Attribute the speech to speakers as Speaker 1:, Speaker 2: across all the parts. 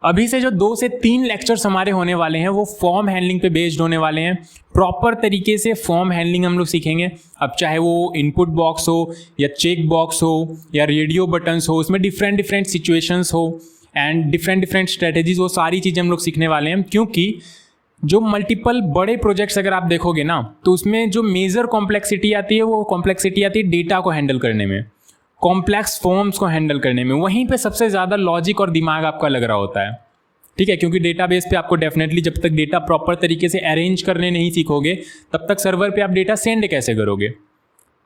Speaker 1: अभी से जो 2 से 3 लेक्चर्स हमारे होने वाले हैं वो फॉर्म हैंडलिंग पे बेस्ड होने वाले हैं। प्रॉपर तरीके से फॉर्म हैंडलिंग हम लोग सीखेंगे। अब चाहे वो इनपुट बॉक्स हो या चेक बॉक्स हो या रेडियो बटन्स हो, उसमें डिफरेंट सिचुएशंस हो एंड डिफरेंट स्ट्रेटेजीज, वो सारी चीज़ें हम लोग सीखने वाले हैं। क्योंकि जो मल्टीपल बड़े प्रोजेक्ट्स अगर आप देखोगे ना, तो उसमें जो मेजर कॉम्प्लेक्सिटी आती है वो कॉम्प्लेक्सिटी आती है डेटा को हैंडल करने में, कॉम्प्लेक्स फॉर्म्स को हैंडल करने में। वहीं पे सबसे ज़्यादा लॉजिक और दिमाग आपका लग रहा होता है, ठीक है। क्योंकि डेटाबेस पे आपको डेफिनेटली जब तक डेटा प्रॉपर तरीके से अरेंज करने नहीं सीखोगे तब तक सर्वर पे आप डेटा सेंड कैसे करोगे।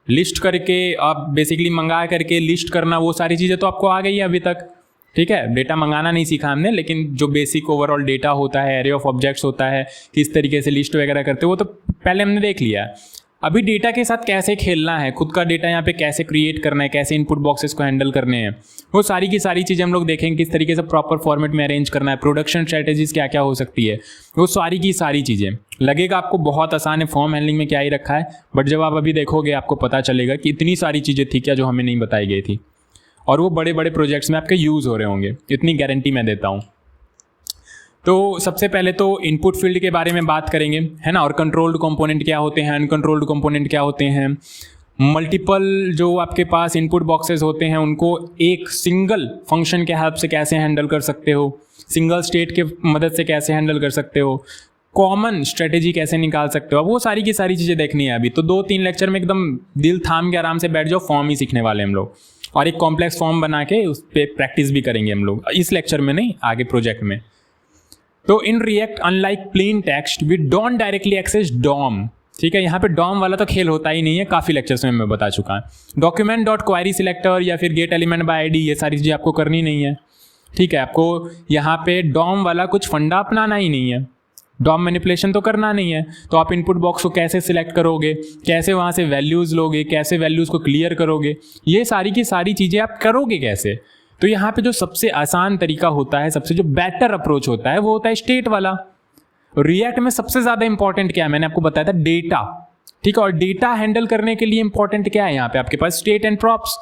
Speaker 1: लिस्ट करके आप बेसिकली मंगा करके लिस्ट करना, वो सारी चीज़ें तो आपको आ गई है अभी तक, ठीक है। डेटा मंगाना नहीं सीखा हमने, लेकिन जो बेसिक ओवरऑल डेटा होता है, एरे ऑफ ऑब्जेक्ट्स होता है, किस तरीके से लिस्ट वगैरह करते हो, वो तो पहले हमने देख लिया है। अभी डेटा के साथ कैसे खेलना है, खुद का डेटा यहाँ पे कैसे क्रिएट करना है, कैसे इनपुट बॉक्सेस को हैंडल करने हैं, वो सारी की सारी चीज़ें हम लोग देखेंगे। किस तरीके से प्रॉपर फॉर्मेट में अरेंज करना है, प्रोडक्शन स्ट्रेटेजीज क्या क्या हो सकती है, वो सारी की सारी चीज़ें। लगेगा आपको बहुत आसान है, फॉर्म हैंडलिंग में क्या ही रखा है, बट जब आप अभी देखोगे आपको पता चलेगा कि इतनी सारी चीज़ें थी क्या जो हमें नहीं बताई गई थी, और वो बड़े बड़े प्रोजेक्ट्स में आपके यूज़ हो रहे होंगे, इतनी गारंटी मैं देता हूँ। तो सबसे पहले तो इनपुट फील्ड के बारे में बात करेंगे, है ना, और कंट्रोल्ड कंपोनेंट क्या होते हैं, अनकंट्रोल्ड कंपोनेंट क्या होते हैं। मल्टीपल जो आपके पास इनपुट बॉक्सेस होते हैं उनको एक सिंगल फंक्शन के हेल्प से कैसे हैंडल कर सकते हो, सिंगल स्टेट के मदद से कैसे हैंडल कर सकते हो, कॉमन स्ट्रेटेजी कैसे निकाल सकते हो, अब वो सारी की सारी चीज़ें देखनी है अभी। तो 2-3 लेक्चर में एकदम दिल थाम के आराम से बैठ जाओ, फॉर्म ही सीखने वाले हम लोग, और एक कॉम्प्लेक्स फॉर्म बना के उस पर प्रैक्टिस भी करेंगे हम लोग, इस लेक्चर में नहीं, आगे प्रोजेक्ट में। तो in React unlike plain text we don't directly access DOM, ठीक है। यहाँ पे डॉम वाला तो खेल होता ही नहीं है, काफ़ी लेक्चर्स में मैं बता चुका हूँ। डॉक्यूमेंट डॉट क्वेरी सिलेक्टर या फिर गेट एलिमेंट बाय आईडी, ये सारी चीज़ें आपको करनी नहीं है, ठीक है। आपको यहाँ पे डॉम वाला कुछ फंडा अपनाना ही नहीं है, डॉम मैनिपुलेशन तो करना नहीं है। तो आप इनपुट बॉक्स को कैसे सिलेक्ट करोगे, कैसे वहाँ से वैल्यूज़ लोगे, कैसे वैल्यूज़ को क्लियर करोगे, ये सारी की सारी चीज़ें आप करोगे कैसे। तो यहाँ पे जो सबसे आसान तरीका होता है, सबसे जो बेटर अप्रोच होता है, वो होता है स्टेट वाला। रिएक्ट में सबसे ज़्यादा इंपॉर्टेंट क्या है, मैंने आपको बताया था डेटा, ठीक है। और डेटा हैंडल करने के लिए इंपॉर्टेंट क्या है, यहाँ पे आपके पास स्टेट एंड प्रॉप्स।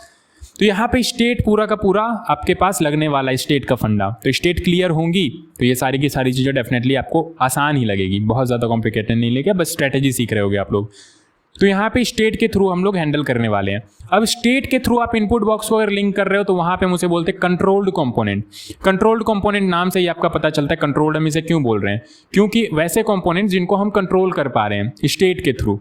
Speaker 1: तो यहाँ पे स्टेट पूरा का पूरा आपके पास लगने वाला है, स्टेट का फंडा। तो स्टेट क्लियर होंगी तो ये सारी की सारी चीज़ें डेफिनेटली आपको आसान ही लगेगी, बहुत ज़्यादा कॉम्प्लिकेटेड नहीं लगेगा, बस स्ट्रेटेजी सीख रहे होगे आप लोग। तो यहाँ पे स्टेट के थ्रू हम लोग हैंडल करने वाले हैं। अब स्टेट के थ्रू आप इनपुट बॉक्स को अगर लिंक कर रहे हो तो वहाँ पे हम उसे बोलते हैं कंट्रोल्ड कंपोनेंट। कंट्रोल्ड कंपोनेंट नाम से ही आपका पता चलता है कंट्रोल्ड हम इसे क्यों बोल रहे हैं, क्योंकि वैसे कंपोनेंट जिनको हम कंट्रोल कर पा रहे हैं स्टेट के थ्रू।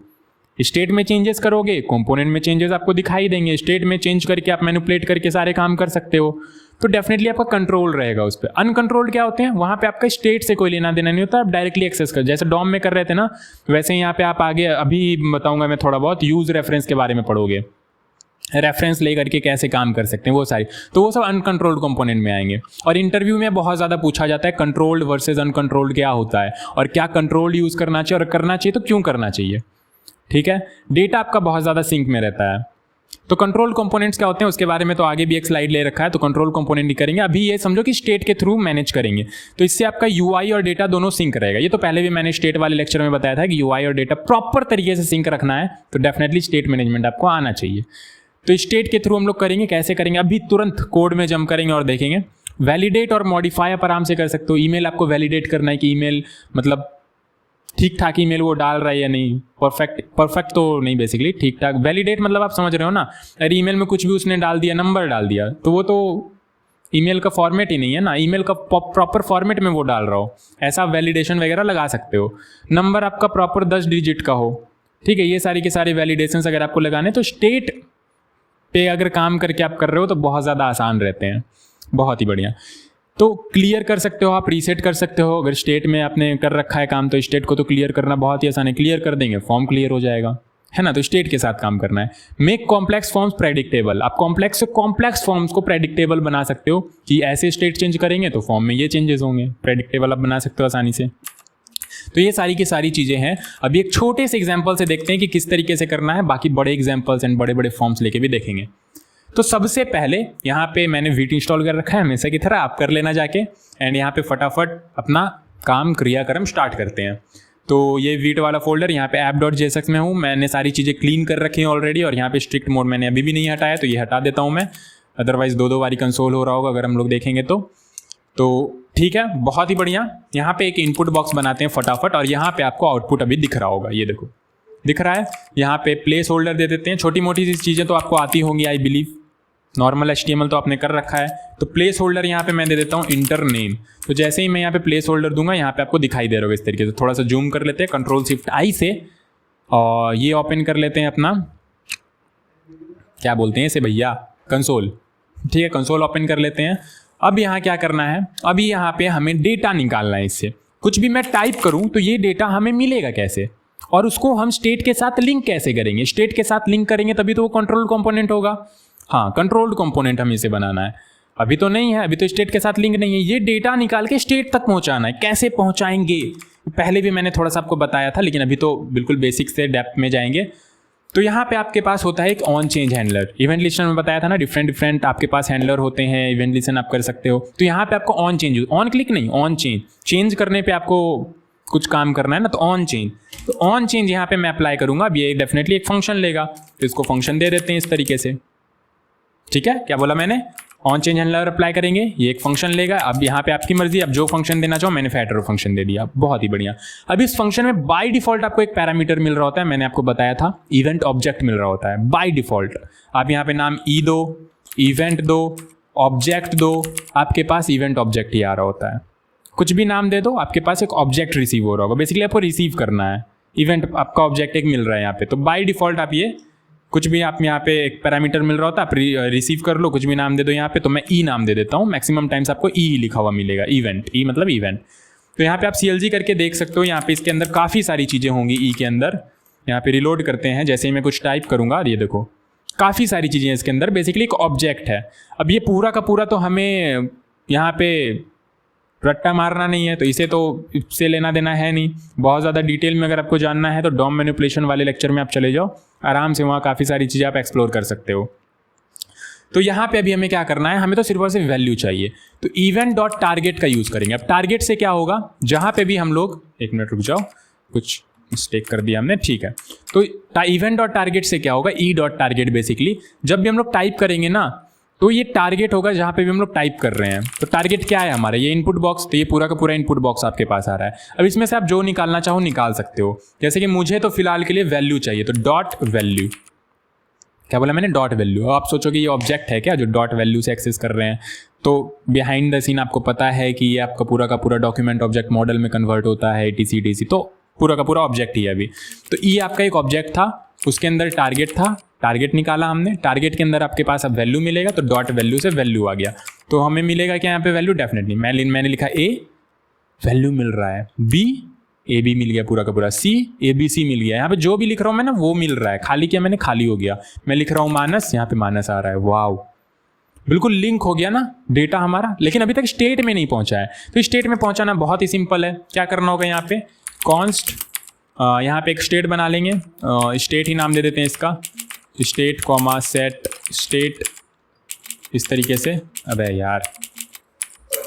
Speaker 1: स्टेट में चेंजेस करोगे, कंपोनेंट में चेंजेस आपको दिखाई देंगे, स्टेट में चेंज करके आप मैनिपुलेट करके सारे काम कर सकते हो, तो डेफिनेटली आपका कंट्रोल रहेगा उस पर। अनकंट्रोल्ड क्या होते हैं, वहाँ पे आपका स्टेट से कोई लेना देना नहीं होता, आप डायरेक्टली एक्सेस कर, जैसे डॉम में कर रहे थे ना, वैसे यहाँ पे आप आगे अभी बताऊंगा मैं थोड़ा बहुत, यूज रेफरेंस के बारे में पढ़ोगे, रेफरेंस लेकर के कैसे काम कर सकते हैं वो सारी, तो वो सब अनकंट्रोल्ड कंपोनेंट में आएंगे। और इंटरव्यू में बहुत ज़्यादा पूछा जाता है कंट्रोल्ड वर्सेज अनकंट्रोल्ड क्या होता है, और क्या कंट्रोल्ड यूज़ करना चाहिए, और करना चाहिए तो क्यों करना चाहिए, ठीक है। डेटा आपका बहुत ज़्यादा सिंक में रहता है। तो कंट्रोल कंपोनेंट्स क्या होते हैं उसके बारे में तो आगे भी एक स्लाइड ले रखा है, तो कंट्रोल कंपोनेंट ही करेंगे। अभी ये समझो कि स्टेट के थ्रू मैनेज करेंगे, तो इससे आपका यूआई और डेटा दोनों सिंक रहेगा। ये तो पहले भी मैंने स्टेट वाले लेक्चर में बताया था कि यूआई और डेटा प्रॉपर तरीके से सिंक रखना है, तो डेफिनेटली स्टेट मैनेजमेंट आपको आना चाहिए। तो स्टेट के थ्रू हम लोग करेंगे, कैसे करेंगे अभी तुरंत कोड में जंप करेंगे और देखेंगे। वैलिडेट और मॉडिफाई आप आराम से कर सकते हो। ईमेल आपको वैलिडेट करना है कि ईमेल मतलब ठीक ठाक ईमेल वो डाल रहा है या नहीं, परफेक्ट तो नहीं, बेसिकली ठीक ठाक। वैलिडेट मतलब आप समझ रहे हो ना, अरे ईमेल में कुछ भी उसने डाल दिया, नंबर डाल दिया, तो वो तो ईमेल का फॉर्मेट ही नहीं है ना, ईमेल का प्रॉपर फॉर्मेट में वो डाल रहा हो, ऐसा वैलिडेशन वगैरह लगा सकते हो। नंबर आपका प्रॉपर 10 डिजिट का हो, ठीक है। ये सारी के सारे वैलिडेशंस अगर आपको लगाने, तो स्टेट पे अगर काम करके आप कर रहे हो तो बहुत ज़्यादा आसान रहते हैं, बहुत ही बढ़िया। तो क्लियर कर सकते हो आप, रीसेट कर सकते हो। अगर स्टेट में आपने कर रखा है काम तो स्टेट को तो क्लियर करना बहुत ही आसान है, क्लियर कर देंगे फॉर्म क्लियर हो जाएगा, है ना। तो स्टेट के साथ काम करना है। मेक कॉम्प्लेक्स फॉर्म्स प्रेडिक्टेबल, आप कॉम्प्लेक्स से कॉम्प्लेक्स फॉर्म्स को प्रेडिक्टेबल बना सकते हो कि ऐसे स्टेट चेंज करेंगे तो फॉर्म में ये चेंजेस होंगे, प्रेडिक्टेबल आप बना सकते हो आसानी से। तो ये सारी की सारी चीज़ें हैं। अभी एक छोटे से एग्जाम्पल से देखते हैं कि किस तरीके से करना है, बाकी बड़े एग्जाम्पल्स एंड बड़े बड़े फॉर्म्स लेके भी देखेंगे। तो सबसे पहले यहाँ पे मैंने वीट इंस्टॉल कर रखा है, हमेशा की तरह आप कर लेना जाके, एंड यहाँ पे फटाफट अपना काम क्रियाक्रम स्टार्ट करते हैं। तो ये वीट वाला फोल्डर, यहाँ पे app.jsx में हूँ, मैंने सारी चीज़ें क्लीन कर रखी हैं ऑलरेडी, और यहाँ पे स्ट्रिक्ट मोड मैंने अभी भी नहीं हटाया, तो ये हटा देता हूँ मैं, अदरवाइज 2-2 बारी कंसोल हो रहा होगा अगर हम लोग देखेंगे तो। तो ठीक है, बहुत ही बढ़िया। यहाँ पे एक इनपुट बॉक्स बनाते हैं फटाफट, और यहाँ पे आपको आउटपुट अभी दिख रहा होगा, ये देखो दिख रहा है। यहाँ पे प्लेस होल्डर दे देते हैं, छोटी मोटी सी चीज़ें तो आपको आती होंगी आई बिलीव, नॉर्मल HTML तो आपने कर रखा है। तो प्लेस होल्डर यहाँ पे मैं दे देता हूँ इंटर नेम। तो जैसे ही मैं यहाँ पे प्लेस होल्डर दूंगा, यहाँ पे आपको दिखाई दे रहा होगा इस तरीके से। थोड़ा सा जूम कर लेते हैं Ctrl+Shift+I से, और ये ओपन कर लेते हैं अपना, क्या बोलते हैं इसे भैया, कंसोल। ठीक है, कंसोल ओपन कर लेते हैं। अब यहाँ क्या करना है, अभी यहाँ पे हमें डेटा निकालना है। इससे कुछ भी मैं टाइप करूँ तो ये डेटा हमें मिलेगा कैसे, और उसको हम स्टेट के साथ लिंक कैसे करेंगे। स्टेट के साथ लिंक करेंगे तभी तो वो कंट्रोल कंपोनेंट होगा। हाँ, कंट्रोल्ड कंपोनेंट हमें इसे बनाना है। अभी तो नहीं है, अभी तो स्टेट के साथ लिंक नहीं है। ये डेटा निकाल के स्टेट तक पहुंचाना है। कैसे पहुंचाएंगे, पहले भी मैंने थोड़ा सा आपको बताया था, लेकिन अभी तो बिल्कुल बेसिक से डेप्थ में जाएंगे। तो यहाँ पे आपके पास होता है एक on change handler. Event listen में बताया था ना, डिफरेंट आपके पास हैंडलर होते हैं, इवेंट लिस्टन आप कर सकते हो। तो यहाँ पे आपको ऑन चेंज, ऑन क्लिक नहीं, ऑन चेंज करने पे आपको कुछ काम करना है ना, तो ऑन चेंज। तो ऑन चेंज यहाँ पे मैं अप्लाई करूंगा। अब ये डेफिनेटली एक फंक्शन लेगा, तो इसको फंक्शन दे देते हैं इस तरीके से। ठीक है, क्या बोला मैंने, ऑन चेंज हैंडलर अप्लाई करेंगे, ये एक फंक्शन लेगा। अब यहाँ पे आपकी मर्जी, अब जो फंक्शन देना चाहो, मैंने फैक्टर फंक्शन दे दिया, बहुत ही बढ़िया। अब इस फंक्शन में बाय डिफॉल्ट आपको एक पैरामीटर मिल रहा होता है, मैंने आपको बताया था, इवेंट ऑब्जेक्ट मिल रहा होता है बाय डिफॉल्ट। आप यहाँ पे नाम ई दो, इवेंट दो, ऑब्जेक्ट दो, आपके पास इवेंट ऑब्जेक्ट ही आ रहा होता है। कुछ भी नाम दे दो, आपके पास एक ऑब्जेक्ट रिसीव हो रहा होगा। बेसिकली आपको रिसीव करना है, इवेंट आपका ऑब्जेक्ट एक मिल रहा है यहाँ पे। तो बाय डिफॉल्ट आप ये कुछ भी, आप यहाँ पे एक पैरामीटर मिल रहा होता है, आप रिसीव कर लो, कुछ भी नाम दे दो यहाँ पे। तो मैं ई नाम दे देता हूँ, मैक्सिमम टाइम्स आपको ई ही लिखा हुआ मिलेगा, इवेंट, ई मतलब इवेंट। तो यहाँ पे आप CLG करके देख सकते हो, यहाँ पे इसके अंदर काफ़ी सारी चीज़ें होंगी ई के अंदर। यहाँ पे रिलोड करते हैं, जैसे ही मैं कुछ टाइप करूँगा, ये देखो काफ़ी सारी चीज़ें हैं इसके अंदर। बेसिकली एक ऑब्जेक्ट है। अब ये पूरा का पूरा तो हमें यहाँ पे रट्टा मारना नहीं है, तो इसे तो इससे लेना देना है नहीं। बहुत ज़्यादा डिटेल में अगर आपको जानना है तो डॉम मैनिपुलेशन वाले लेक्चर में आप चले जाओ, आराम से वहाँ काफ़ी सारी चीज़ें आप एक्सप्लोर कर सकते हो। तो यहाँ पे अभी हमें क्या करना है, हमें तो सिर्फ और सिर्फ वैल्यू चाहिए। तो इवेंट डॉट टारगेट का यूज़ करेंगे। अब टारगेट से क्या होगा, जहाँ पे भी हम लोग, एक मिनट रुक जाओ, कुछ मिस्टेक कर दिया हमने, ठीक है। तो इवेंट डॉट टारगेट से क्या होगा, ई डॉट टारगेट। बेसिकली जब भी हम लोग टाइप करेंगे ना, तो ये टारगेट होगा जहाँ पे भी हम लोग टाइप कर रहे हैं। तो टारगेट क्या है हमारा, ये इनपुट बॉक्स। तो ये पूरा का पूरा इनपुट बॉक्स आपके पास आ रहा है। अब इसमें से आप जो निकालना चाहो निकाल सकते हो। जैसे कि मुझे तो फिलहाल के लिए वैल्यू चाहिए, तो डॉट वैल्यू, क्या बोला मैंने, डॉट वैल्यू। आप सोचोगे ये ऑब्जेक्ट है क्या जो डॉट वैल्यू से एक्सेस कर रहे हैं। तो बिहाइंड द सीन आपको पता है कि ये आपका पूरा का पूरा डॉक्यूमेंट ऑब्जेक्ट मॉडल में कन्वर्ट होता है, etc। तो पूरा का पूरा ऑब्जेक्ट ही है अभी। तो ये आपका एक ऑब्जेक्ट था, उसके अंदर टारगेट था, टारगेट निकाला हमने। टारगेट के अंदर आपके पास अब वैल्यू मिलेगा, तो डॉट वैल्यू से वैल्यू आ गया। तो हमें मिलेगा क्या यहाँ पे वैल्यू, डेफिनेटली मैंने लिखा ए, वैल्यू मिल रहा है, बी, ए बी मिल गया पूरा का पूरा, सी ए बी सी मिल गया। यहाँ पे जो भी लिख रहा हूँ मैं ना वो मिल रहा है, खाली क्या मैंने, खाली हो गया। मैं लिख रहा हूँ माइनस, यहाँ पे माइनस आ रहा है। वाव, बिल्कुल लिंक हो गया ना डेटा हमारा। लेकिन अभी तक स्टेट में नहीं पहुंचा है। तो स्टेट में पहुंचाना बहुत ही सिंपल है। क्या करना होगा, यहाँ पे कॉन्स्ट, यहाँ पे एक स्टेट बना लेंगे, स्टेट ही नाम दे देते हैं इसका, स्टेट कॉमा सेट स्टेट, इस तरीके से। अबे यार,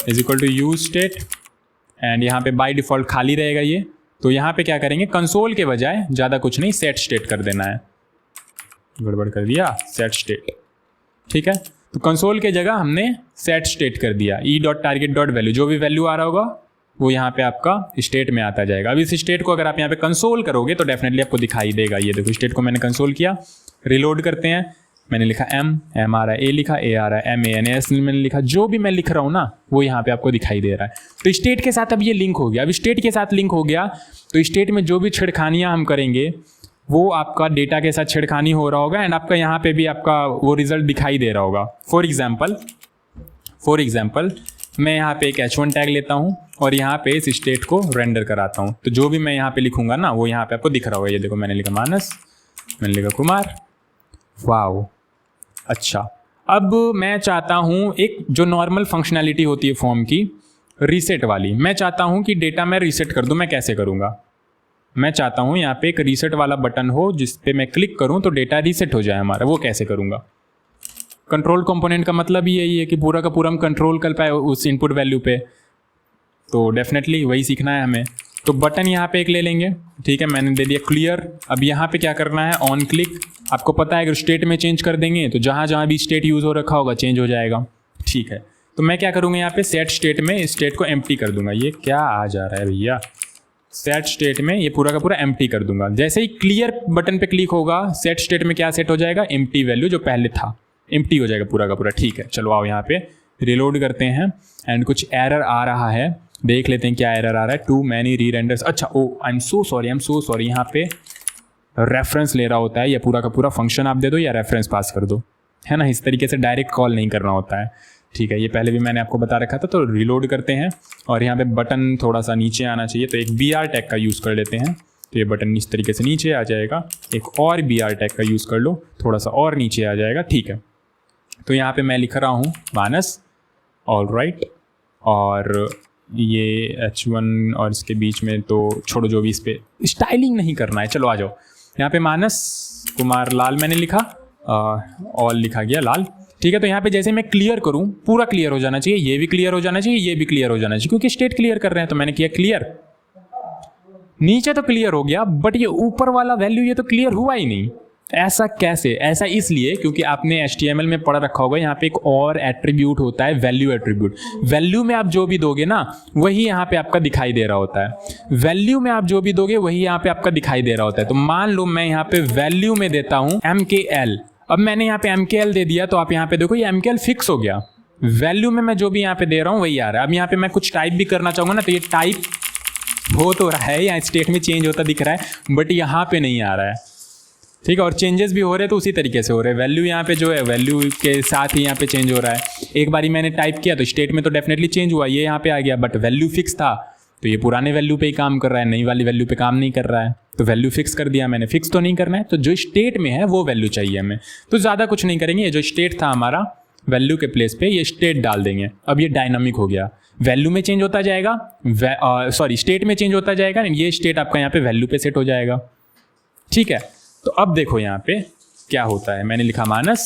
Speaker 1: is equal to use state, and यहाँ पे बाय डिफॉल्ट खाली रहेगा ये। तो यहाँ पे क्या करेंगे, कंसोल के बजाय ज़्यादा कुछ नहीं, सेट स्टेट कर देना है। गड़बड़ कर दिया, सेट स्टेट, ठीक है। तो कंसोल के जगह हमने सेट स्टेट कर दिया, ई डॉट टारगेट डॉट वैल्यू। जो भी वैल्यू आ रहा होगा वो यहाँ पे आपका स्टेट में आता जाएगा। अब इस स्टेट को अगर आप यहाँ पे कंसोल करोगे तो डेफिनेटली आपको दिखाई देगा। ये देखो, स्टेट को मैंने कंसोल किया, रिलोड करते हैं। मैंने लिखा एम आ रहा है, ए लिखा, ए आ रहा है, MANS मैंने लिखा। जो भी मैं लिख रहा हूँ ना वो यहाँ पे आपको दिखाई दे रहा है। तो स्टेट के साथ अब ये लिंक हो गया। अब स्टेट के साथ लिंक हो गया तो स्टेट में जो भी छेड़खानियाँ हम करेंगे वो आपका डेटा के साथ छेड़खानी हो रहा होगा, एंड आपका यहाँ पे भी आपका वो रिजल्ट दिखाई दे रहा होगा। फॉर एग्जाम्पल मैं यहाँ पे एक H1 टैग लेता हूँ और यहाँ पे इस स्टेट को रेंडर कराता हूँ। तो जो भी मैं यहाँ पे लिखूंगा ना वो यहाँ पे आपको दिख रहा होगा। ये देखो, मैंने लिखा मानस, मैंने लिखा कुमार। वाओ, अच्छा। अब मैं चाहता हूँ एक जो नॉर्मल फंक्शनैलिटी होती है फॉर्म की, रीसेट वाली, मैं चाहता हूँ कि डेटा मैं रीसेट कर दूँ। मैं कैसे करूँगा, मैं चाहता हूँ यहाँ पे एक रीसेट वाला बटन हो जिस पे मैं क्लिक करूँ तो डेटा रीसेट हो जाए हमारा। वो कैसे करूँगा, कंट्रोल कंपोनेंट का मतलब ही यही है कि पूरा का पूरा हम कंट्रोल कर पाए उस इनपुट वैल्यू पे। तो डेफिनेटली वही सीखना है हमें। तो बटन यहाँ पे एक ले लेंगे, ठीक है, मैंने दे दिया क्लियर। अब यहाँ पे क्या करना है, ऑन क्लिक। आपको पता है अगर स्टेट में चेंज कर देंगे तो जहाँ जहाँ भी स्टेट यूज़ हो रखा होगा चेंज हो जाएगा, ठीक है। तो मैं क्या करूँगा यहाँ पे सेट स्टेट में स्टेट को एम्प्टी कर दूंगा। ये क्या आ जा रहा है भैया, सेट स्टेट में ये पूरा का पूरा एम्प्टी कर दूंगा। जैसे ही क्लियर बटन पे क्लिक होगा सेट स्टेट में क्या सेट हो जाएगा, एम्प्टी वैल्यू जो पहले था एम्प्टी हो जाएगा पूरा का पूरा। ठीक है, चलो आओ यहाँ पे रिलोड करते हैं एंड कुछ एरर आ रहा है, देख लेते हैं क्या एरर आ रहा है। टू मैनी री रेंडर्स, अच्छा ओ आई एम सो सॉरी, यहाँ पे रेफरेंस ले रहा होता है, या पूरा का पूरा फंक्शन आप दे दो या रेफरेंस पास कर दो, है ना। इस तरीके से डायरेक्ट कॉल नहीं करना होता है। ठीक है, ये पहले भी मैंने आपको बता रखा था। तो रिलोड करते हैं और यहाँ पे बटन थोड़ा सा नीचे आना चाहिए, तो एक BR टैग का यूज़ कर लेते हैं। तो ये बटन इस तरीके से नीचे आ जाएगा, एक और BR टैग का यूज़ कर लो, थोड़ा सा और नीचे आ जाएगा। ठीक है, तो यहाँ पे मैं लिख रहा हूँ मानस, ऑल राइट, और ये H1 और इसके बीच में तो छोड़ो, जो भी इस पर स्टाइलिंग नहीं करना है। चलो आ जाओ, यहाँ पे मानस कुमार लाल मैंने लिखा, ऑल लिखा गया लाल। ठीक है, तो यहाँ पे जैसे मैं क्लियर करूँ पूरा क्लियर हो जाना चाहिए, ये भी क्लियर हो जाना चाहिए, ये भी क्लियर हो जाना चाहिए, क्योंकि स्टेट क्लियर कर रहे हैं। तो मैंने किया क्लियर, नीचे तो क्लियर हो गया बट ये ऊपर वाला वैल्यू ये तो क्लियर हुआ ही नहीं। ऐसा कैसे? ऐसा इसलिए क्योंकि आपने HTML में पढ़ रखा होगा, यहाँ पे एक और एट्रीब्यूट होता है वैल्यू एट्रीब्यूट। वैल्यू में आप जो भी दोगे ना वही यहाँ पे आपका दिखाई दे रहा होता है। वैल्यू में आप जो भी दोगे वही यहाँ पे आपका दिखाई दे रहा होता है। तो मान लो मैं यहाँ पे वैल्यू में देता हूँ MKL, अब मैंने यहाँ पे MKL दे दिया, तो आप यहाँ पे देखो ये MKL फिक्स हो गया। वैल्यू में मैं जो भी यहाँ पे दे रहा हूँ वही आ रहा है। अब यहाँ पे मैं कुछ टाइप भी करना चाहूँगा ना, तो ये टाइप हो तो रहा है, यहाँ स्टेट में चेंज होता दिख रहा है, बट यहाँ पे नहीं आ रहा है। ठीक है, और चेंजेस भी हो रहे हैं तो उसी तरीके से हो रहे हैं। वैल्यू यहाँ पे जो है वैल्यू के साथ ही यहाँ पे चेंज हो रहा है। एक बारी मैंने टाइप किया तो स्टेट में तो डेफिनेटली चेंज हुआ, ये यहाँ पे आ गया, बट वैल्यू फिक्स था तो ये पुराने वैल्यू पे ही काम कर रहा है, नई वाली वैल्यू पे काम नहीं कर रहा है। तो वैल्यू फिक्स कर दिया मैंने, फिक्स तो नहीं करना है, तो जो स्टेट में है वो वैल्यू चाहिए हमें। तो ज़्यादा कुछ नहीं करेंगे, ये जो स्टेट था हमारा वैल्यू के प्लेस पे ये स्टेट डाल देंगे। अब ये डायनामिक हो गया, वैल्यू में चेंज होता जाएगा, स्टेट में चेंज होता जाएगा, ये स्टेट आपका यहाँ पे वैल्यू पे सेट हो जाएगा। ठीक है, तो अब देखो यहाँ पे क्या होता है, मैंने लिखा मानस,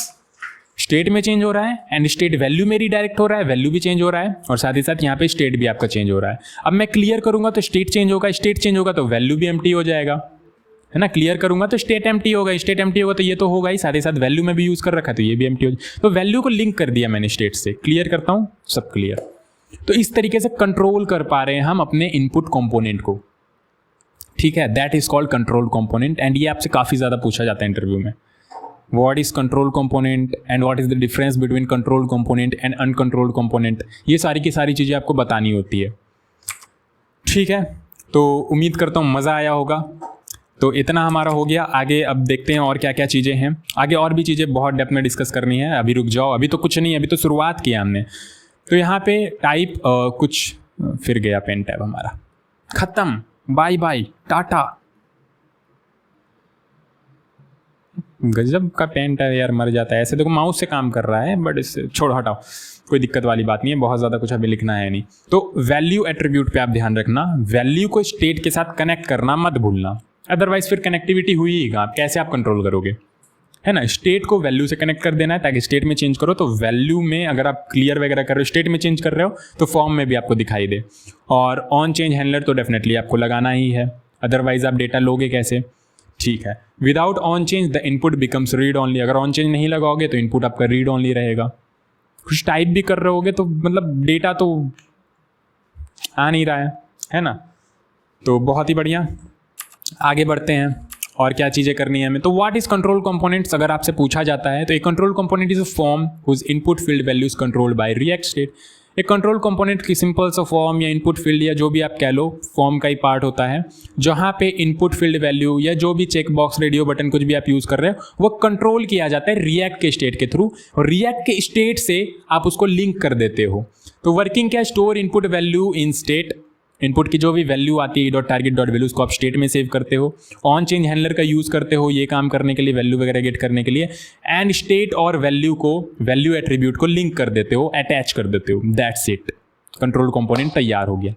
Speaker 1: स्टेट में चेंज हो रहा है एंड स्टेट वैल्यू में रिडायरेक्ट हो रहा है, वैल्यू भी चेंज हो रहा है और साथ ही साथ यहाँ पे स्टेट भी आपका चेंज हो रहा है। अब मैं क्लियर करूंगा तो स्टेट चेंज होगा, स्टेट चेंज होगा तो वैल्यू भी एम्प्टी हो जाएगा, है ना। क्लियर करूंगा तो स्टेट एम्प्टी होगा, स्टेट एम्प्टी होगा तो ये तो होगा ही, साथ ही साथ वैल्यू में भी यूज कर रखा है तो ये भी एम्प्टी हो जाएगा। तो वैल्यू को लिंक कर दिया मैंने स्टेट से। क्लियर करता हूँ, सब क्लियर। तो इस तरीके से कंट्रोल कर पा रहे हैं हम अपने इनपुट कंपोनेंट को। ठीक है, that is called control component. And ये आपसे काफ़ी ज़्यादा पूछा जाता है इंटरव्यू में, what is control component and what is the difference between control component and uncontrolled component. ये सारी की सारी चीज़ें आपको बतानी होती है। ठीक है, तो उम्मीद करता हूँ मज़ा आया होगा। तो इतना हमारा हो गया, आगे अब देखते हैं और क्या क्या चीज़ें हैं। आगे और भी चीज़ें बहुत डेप्थ में डिस्कस करनी है, अभी रुक जाओ, अभी तो कुछ नहीं, अभी तो शुरुआत किया हमने। तो यहाँ पे टाइप कुछ फिर गया पेन टैब हमारा, ख़त्म, बाय बाय टाटा। गजब का पेंट है यार, मर जाता है ऐसे। देखो माउस से काम कर रहा है बट इससे छोड़ो, हटाओ, कोई दिक्कत वाली बात नहीं है, बहुत ज़्यादा कुछ अभी लिखना है नहीं। तो वैल्यू एट्रीब्यूट पे आप ध्यान रखना, वैल्यू को स्टेट के साथ कनेक्ट करना मत भूलना, अदरवाइज फिर कनेक्टिविटी हुई ही आप कैसे आप कंट्रोल करोगे, है ना। स्टेट को वैल्यू से कनेक्ट कर देना है ताकि स्टेट में चेंज करो तो वैल्यू में अगर आप क्लियर वगैरह कर रहे हो, स्टेट में चेंज कर रहे हो तो फॉर्म में भी आपको दिखाई दे। और ऑन चेंज हैंडलर तो डेफिनेटली आपको लगाना ही है, अदरवाइज आप डेटा लोगे कैसे। ठीक है, without on change the input becomes read only. अगर ऑन चेंज नहीं लगाओगे तो इनपुट आपका रीड ओनली रहेगा। कुछ टाइप भी कर रहे होगे तो मतलब डेटा तो आ नहीं रहा है ना। तो बहुत ही बढ़िया, आगे बढ़ते हैं और क्या चीज़ें करनी है हमें। तो व्हाट इज कंट्रोल कंपोनेंट्स अगर आपसे पूछा जाता है तो एक control component is a form whose input field values controlled by React state. एक कंट्रोल कंपोनेंट की सिंपल सा फॉर्म या इनपुट फील्ड या जो भी आप कह लो, फॉर्म का ही पार्ट होता है जहाँ पे इनपुट फील्ड वैल्यू या जो भी चेक बॉक्स, रेडियो बटन कुछ भी आप यूज़ कर रहे हो वो कंट्रोल किया जाता है रिएक्ट के स्टेट के थ्रू, और रिएक्ट के स्टेट से आप उसको लिंक कर देते हो। तो वर्किंग क्या, store input value in state, input की जो भी वैल्यू आती है .target.value उसको आप स्टेट में सेव करते हो। ऑन चेंज हैंडलर का यूज़ करते हो ये काम करने के लिए, वैल्यू वगैरह गेट करने के लिए। एंड स्टेट और वैल्यू को, वैल्यू एट्रीब्यूट को लिंक कर देते हो, अटैच कर देते हो। दैट्स इट, कंट्रोल कंपोनेंट तैयार हो गया।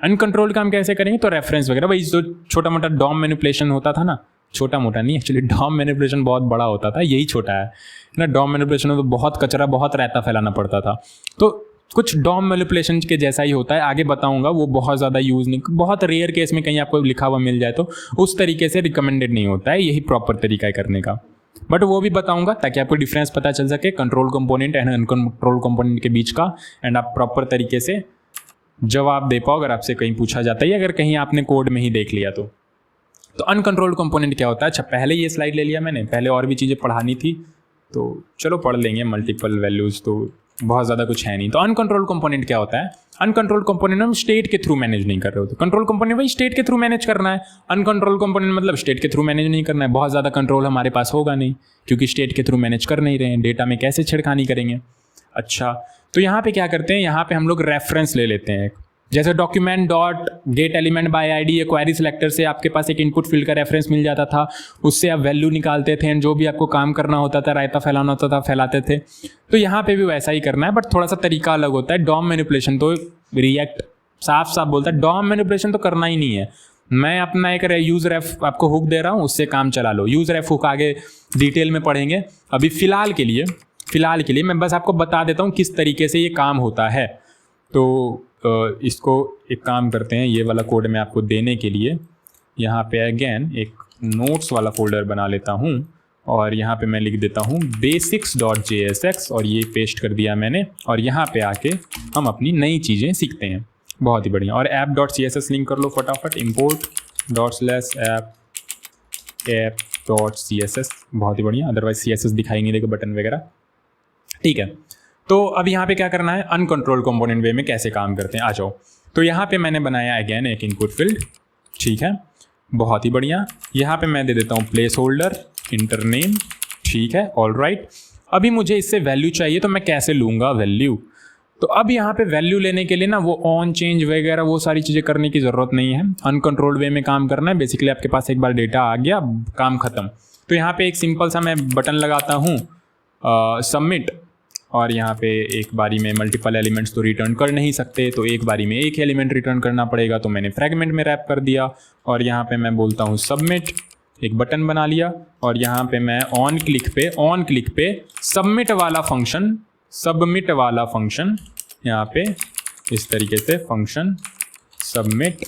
Speaker 1: अनकंट्रोल काम कैसे करेंगे, तो रेफरेंस वगैरह, वही जो छोटा मोटा डॉम मैनिपुलेशन होता था ना, छोटा मोटा नहीं एक्चुअली, डॉम मैनिपुलेशन बहुत बड़ा होता था, यही छोटा है ना। डॉम मैनिपुलेशन में तो बहुत कचरा, बहुत रहता फैलाना पड़ता था। तो कुछ डॉम मैनिपुलेशन के जैसा ही होता है, आगे बताऊंगा, वो बहुत ज़्यादा यूज़ नहीं, बहुत रेयर केस में कहीं आपको लिखा हुआ मिल जाए तो उस तरीके से रिकमेंडेड नहीं होता है, यही प्रॉपर तरीका है करने का। बट वो भी बताऊंगा ताकि आपको डिफरेंस पता चल सके control component and uncontrol component के बीच का, एंड आप प्रॉपर तरीके से जवाब दे पाओ अगर आपसे कहीं पूछा जाता है या अगर कहीं आपने कोड में ही देख लिया तो अनकंट्रोल्ड कंपोनेंट क्या होता है। अच्छा, पहले ये स्लाइड ले लिया मैंने, पहले और भी चीज़ें पढ़ानी थी तो चलो पढ़ लेंगे। मल्टीपल वैल्यूज़ तो बहुत ज़्यादा कुछ है नहीं। तो अनकंट्रोल्ड कंपोनेंट क्या होता है? अनकंट्रोल्ड कंपोनेंट हम स्टेट के थ्रू मैनेज नहीं कर रहे होते। कंट्रोल कंपोनेंट भाई स्टेट के थ्रू मैनेज करना है, अनकंट्रोल कंपोनेंट मतलब स्टेट के थ्रू मैनेज नहीं करना है। बहुत ज़्यादा कंट्रोल हमारे पास होगा नहीं क्योंकि स्टेट के थ्रू मैनेज कर नहीं रहे हैं, डेटा में कैसे छेड़खानी करेंगे। अच्छा, तो यहाँ पे क्या करते हैं, यहाँ पे हम लोग रेफरेंस ले लेते हैं। जैसे document dot gate element by ID या क्वेरी सिलेक्टर से आपके पास एक इनपुट फील्ड का रेफरेंस मिल जाता था, उससे आप वैल्यू निकालते थे एंड जो भी आपको काम करना होता था, रायता फैलाना होता था, फैलाते थे। तो यहाँ पे भी वैसा ही करना है, बट थोड़ा सा तरीका अलग होता है। डॉम मैनिपुलेशन तो रिएक्ट साफ साफ बोलता है डॉम मैनिपुलेशन तो करना ही नहीं है। मैं अपना एक यूज रेफ आपको हुक दे रहा हूँ, उससे काम चला लो। यूज रेफ हुक आगे डिटेल में पढ़ेंगे, अभी फिलहाल के लिए मैं बस आपको बता देता हूँ किस तरीके से ये काम होता है। तो इसको एक काम करते हैं, ये वाला कोड मैं आपको देने के लिए यहाँ पे अगेन एक नोट्स वाला फोल्डर बना लेता हूँ और यहाँ पे मैं लिख देता हूँ basics.jsx और ये पेस्ट कर दिया मैंने। और यहाँ पे आके हम अपनी नई चीज़ें सीखते हैं। बहुत ही बढ़िया। और app.css लिंक कर लो फटाफट, import./app.css। बहुत ही बढ़िया, अदरवाइज CSS दिखाई नहीं देगा बटन वगैरह। ठीक है, तो अब यहाँ पे क्या करना है, अनकंट्रोल कंपोनेंट वे में कैसे काम करते हैं, आ जाओ। तो यहाँ पे मैंने बनाया अगेन एक इनपुट फील्ड, ठीक है, बहुत ही बढ़िया। यहाँ पे मैं दे देता हूँ प्लेस होल्डर इंटर नेम, ठीक है, ऑल राइट। अभी मुझे इससे वैल्यू चाहिए तो मैं कैसे लूँगा वैल्यू। तो अब यहाँ पे वैल्यू लेने के लिए ना वो ऑन चेंज वगैरह वो सारी चीज़ें करने की ज़रूरत नहीं है। अनकंट्रोल्ड वे में काम करना है। बेसिकली आपके पास एक बार डेटा आ गया, काम खत्म। तो यहाँ पे एक सिंपल सा मैं बटन लगाता हूँ सबमिट, और यहाँ पे एक बारी में मल्टीपल एलिमेंट्स तो रिटर्न कर नहीं सकते, तो एक बारी में एक एलिमेंट रिटर्न करना पड़ेगा। तो मैंने फ्रैगमेंट में रैप कर दिया और यहाँ पे मैं बोलता हूँ सबमिट, एक बटन बना लिया और यहाँ पे मैं ऑन क्लिक पे सबमिट वाला फंक्शन यहाँ पे इस तरीके से फंक्शन सबमिट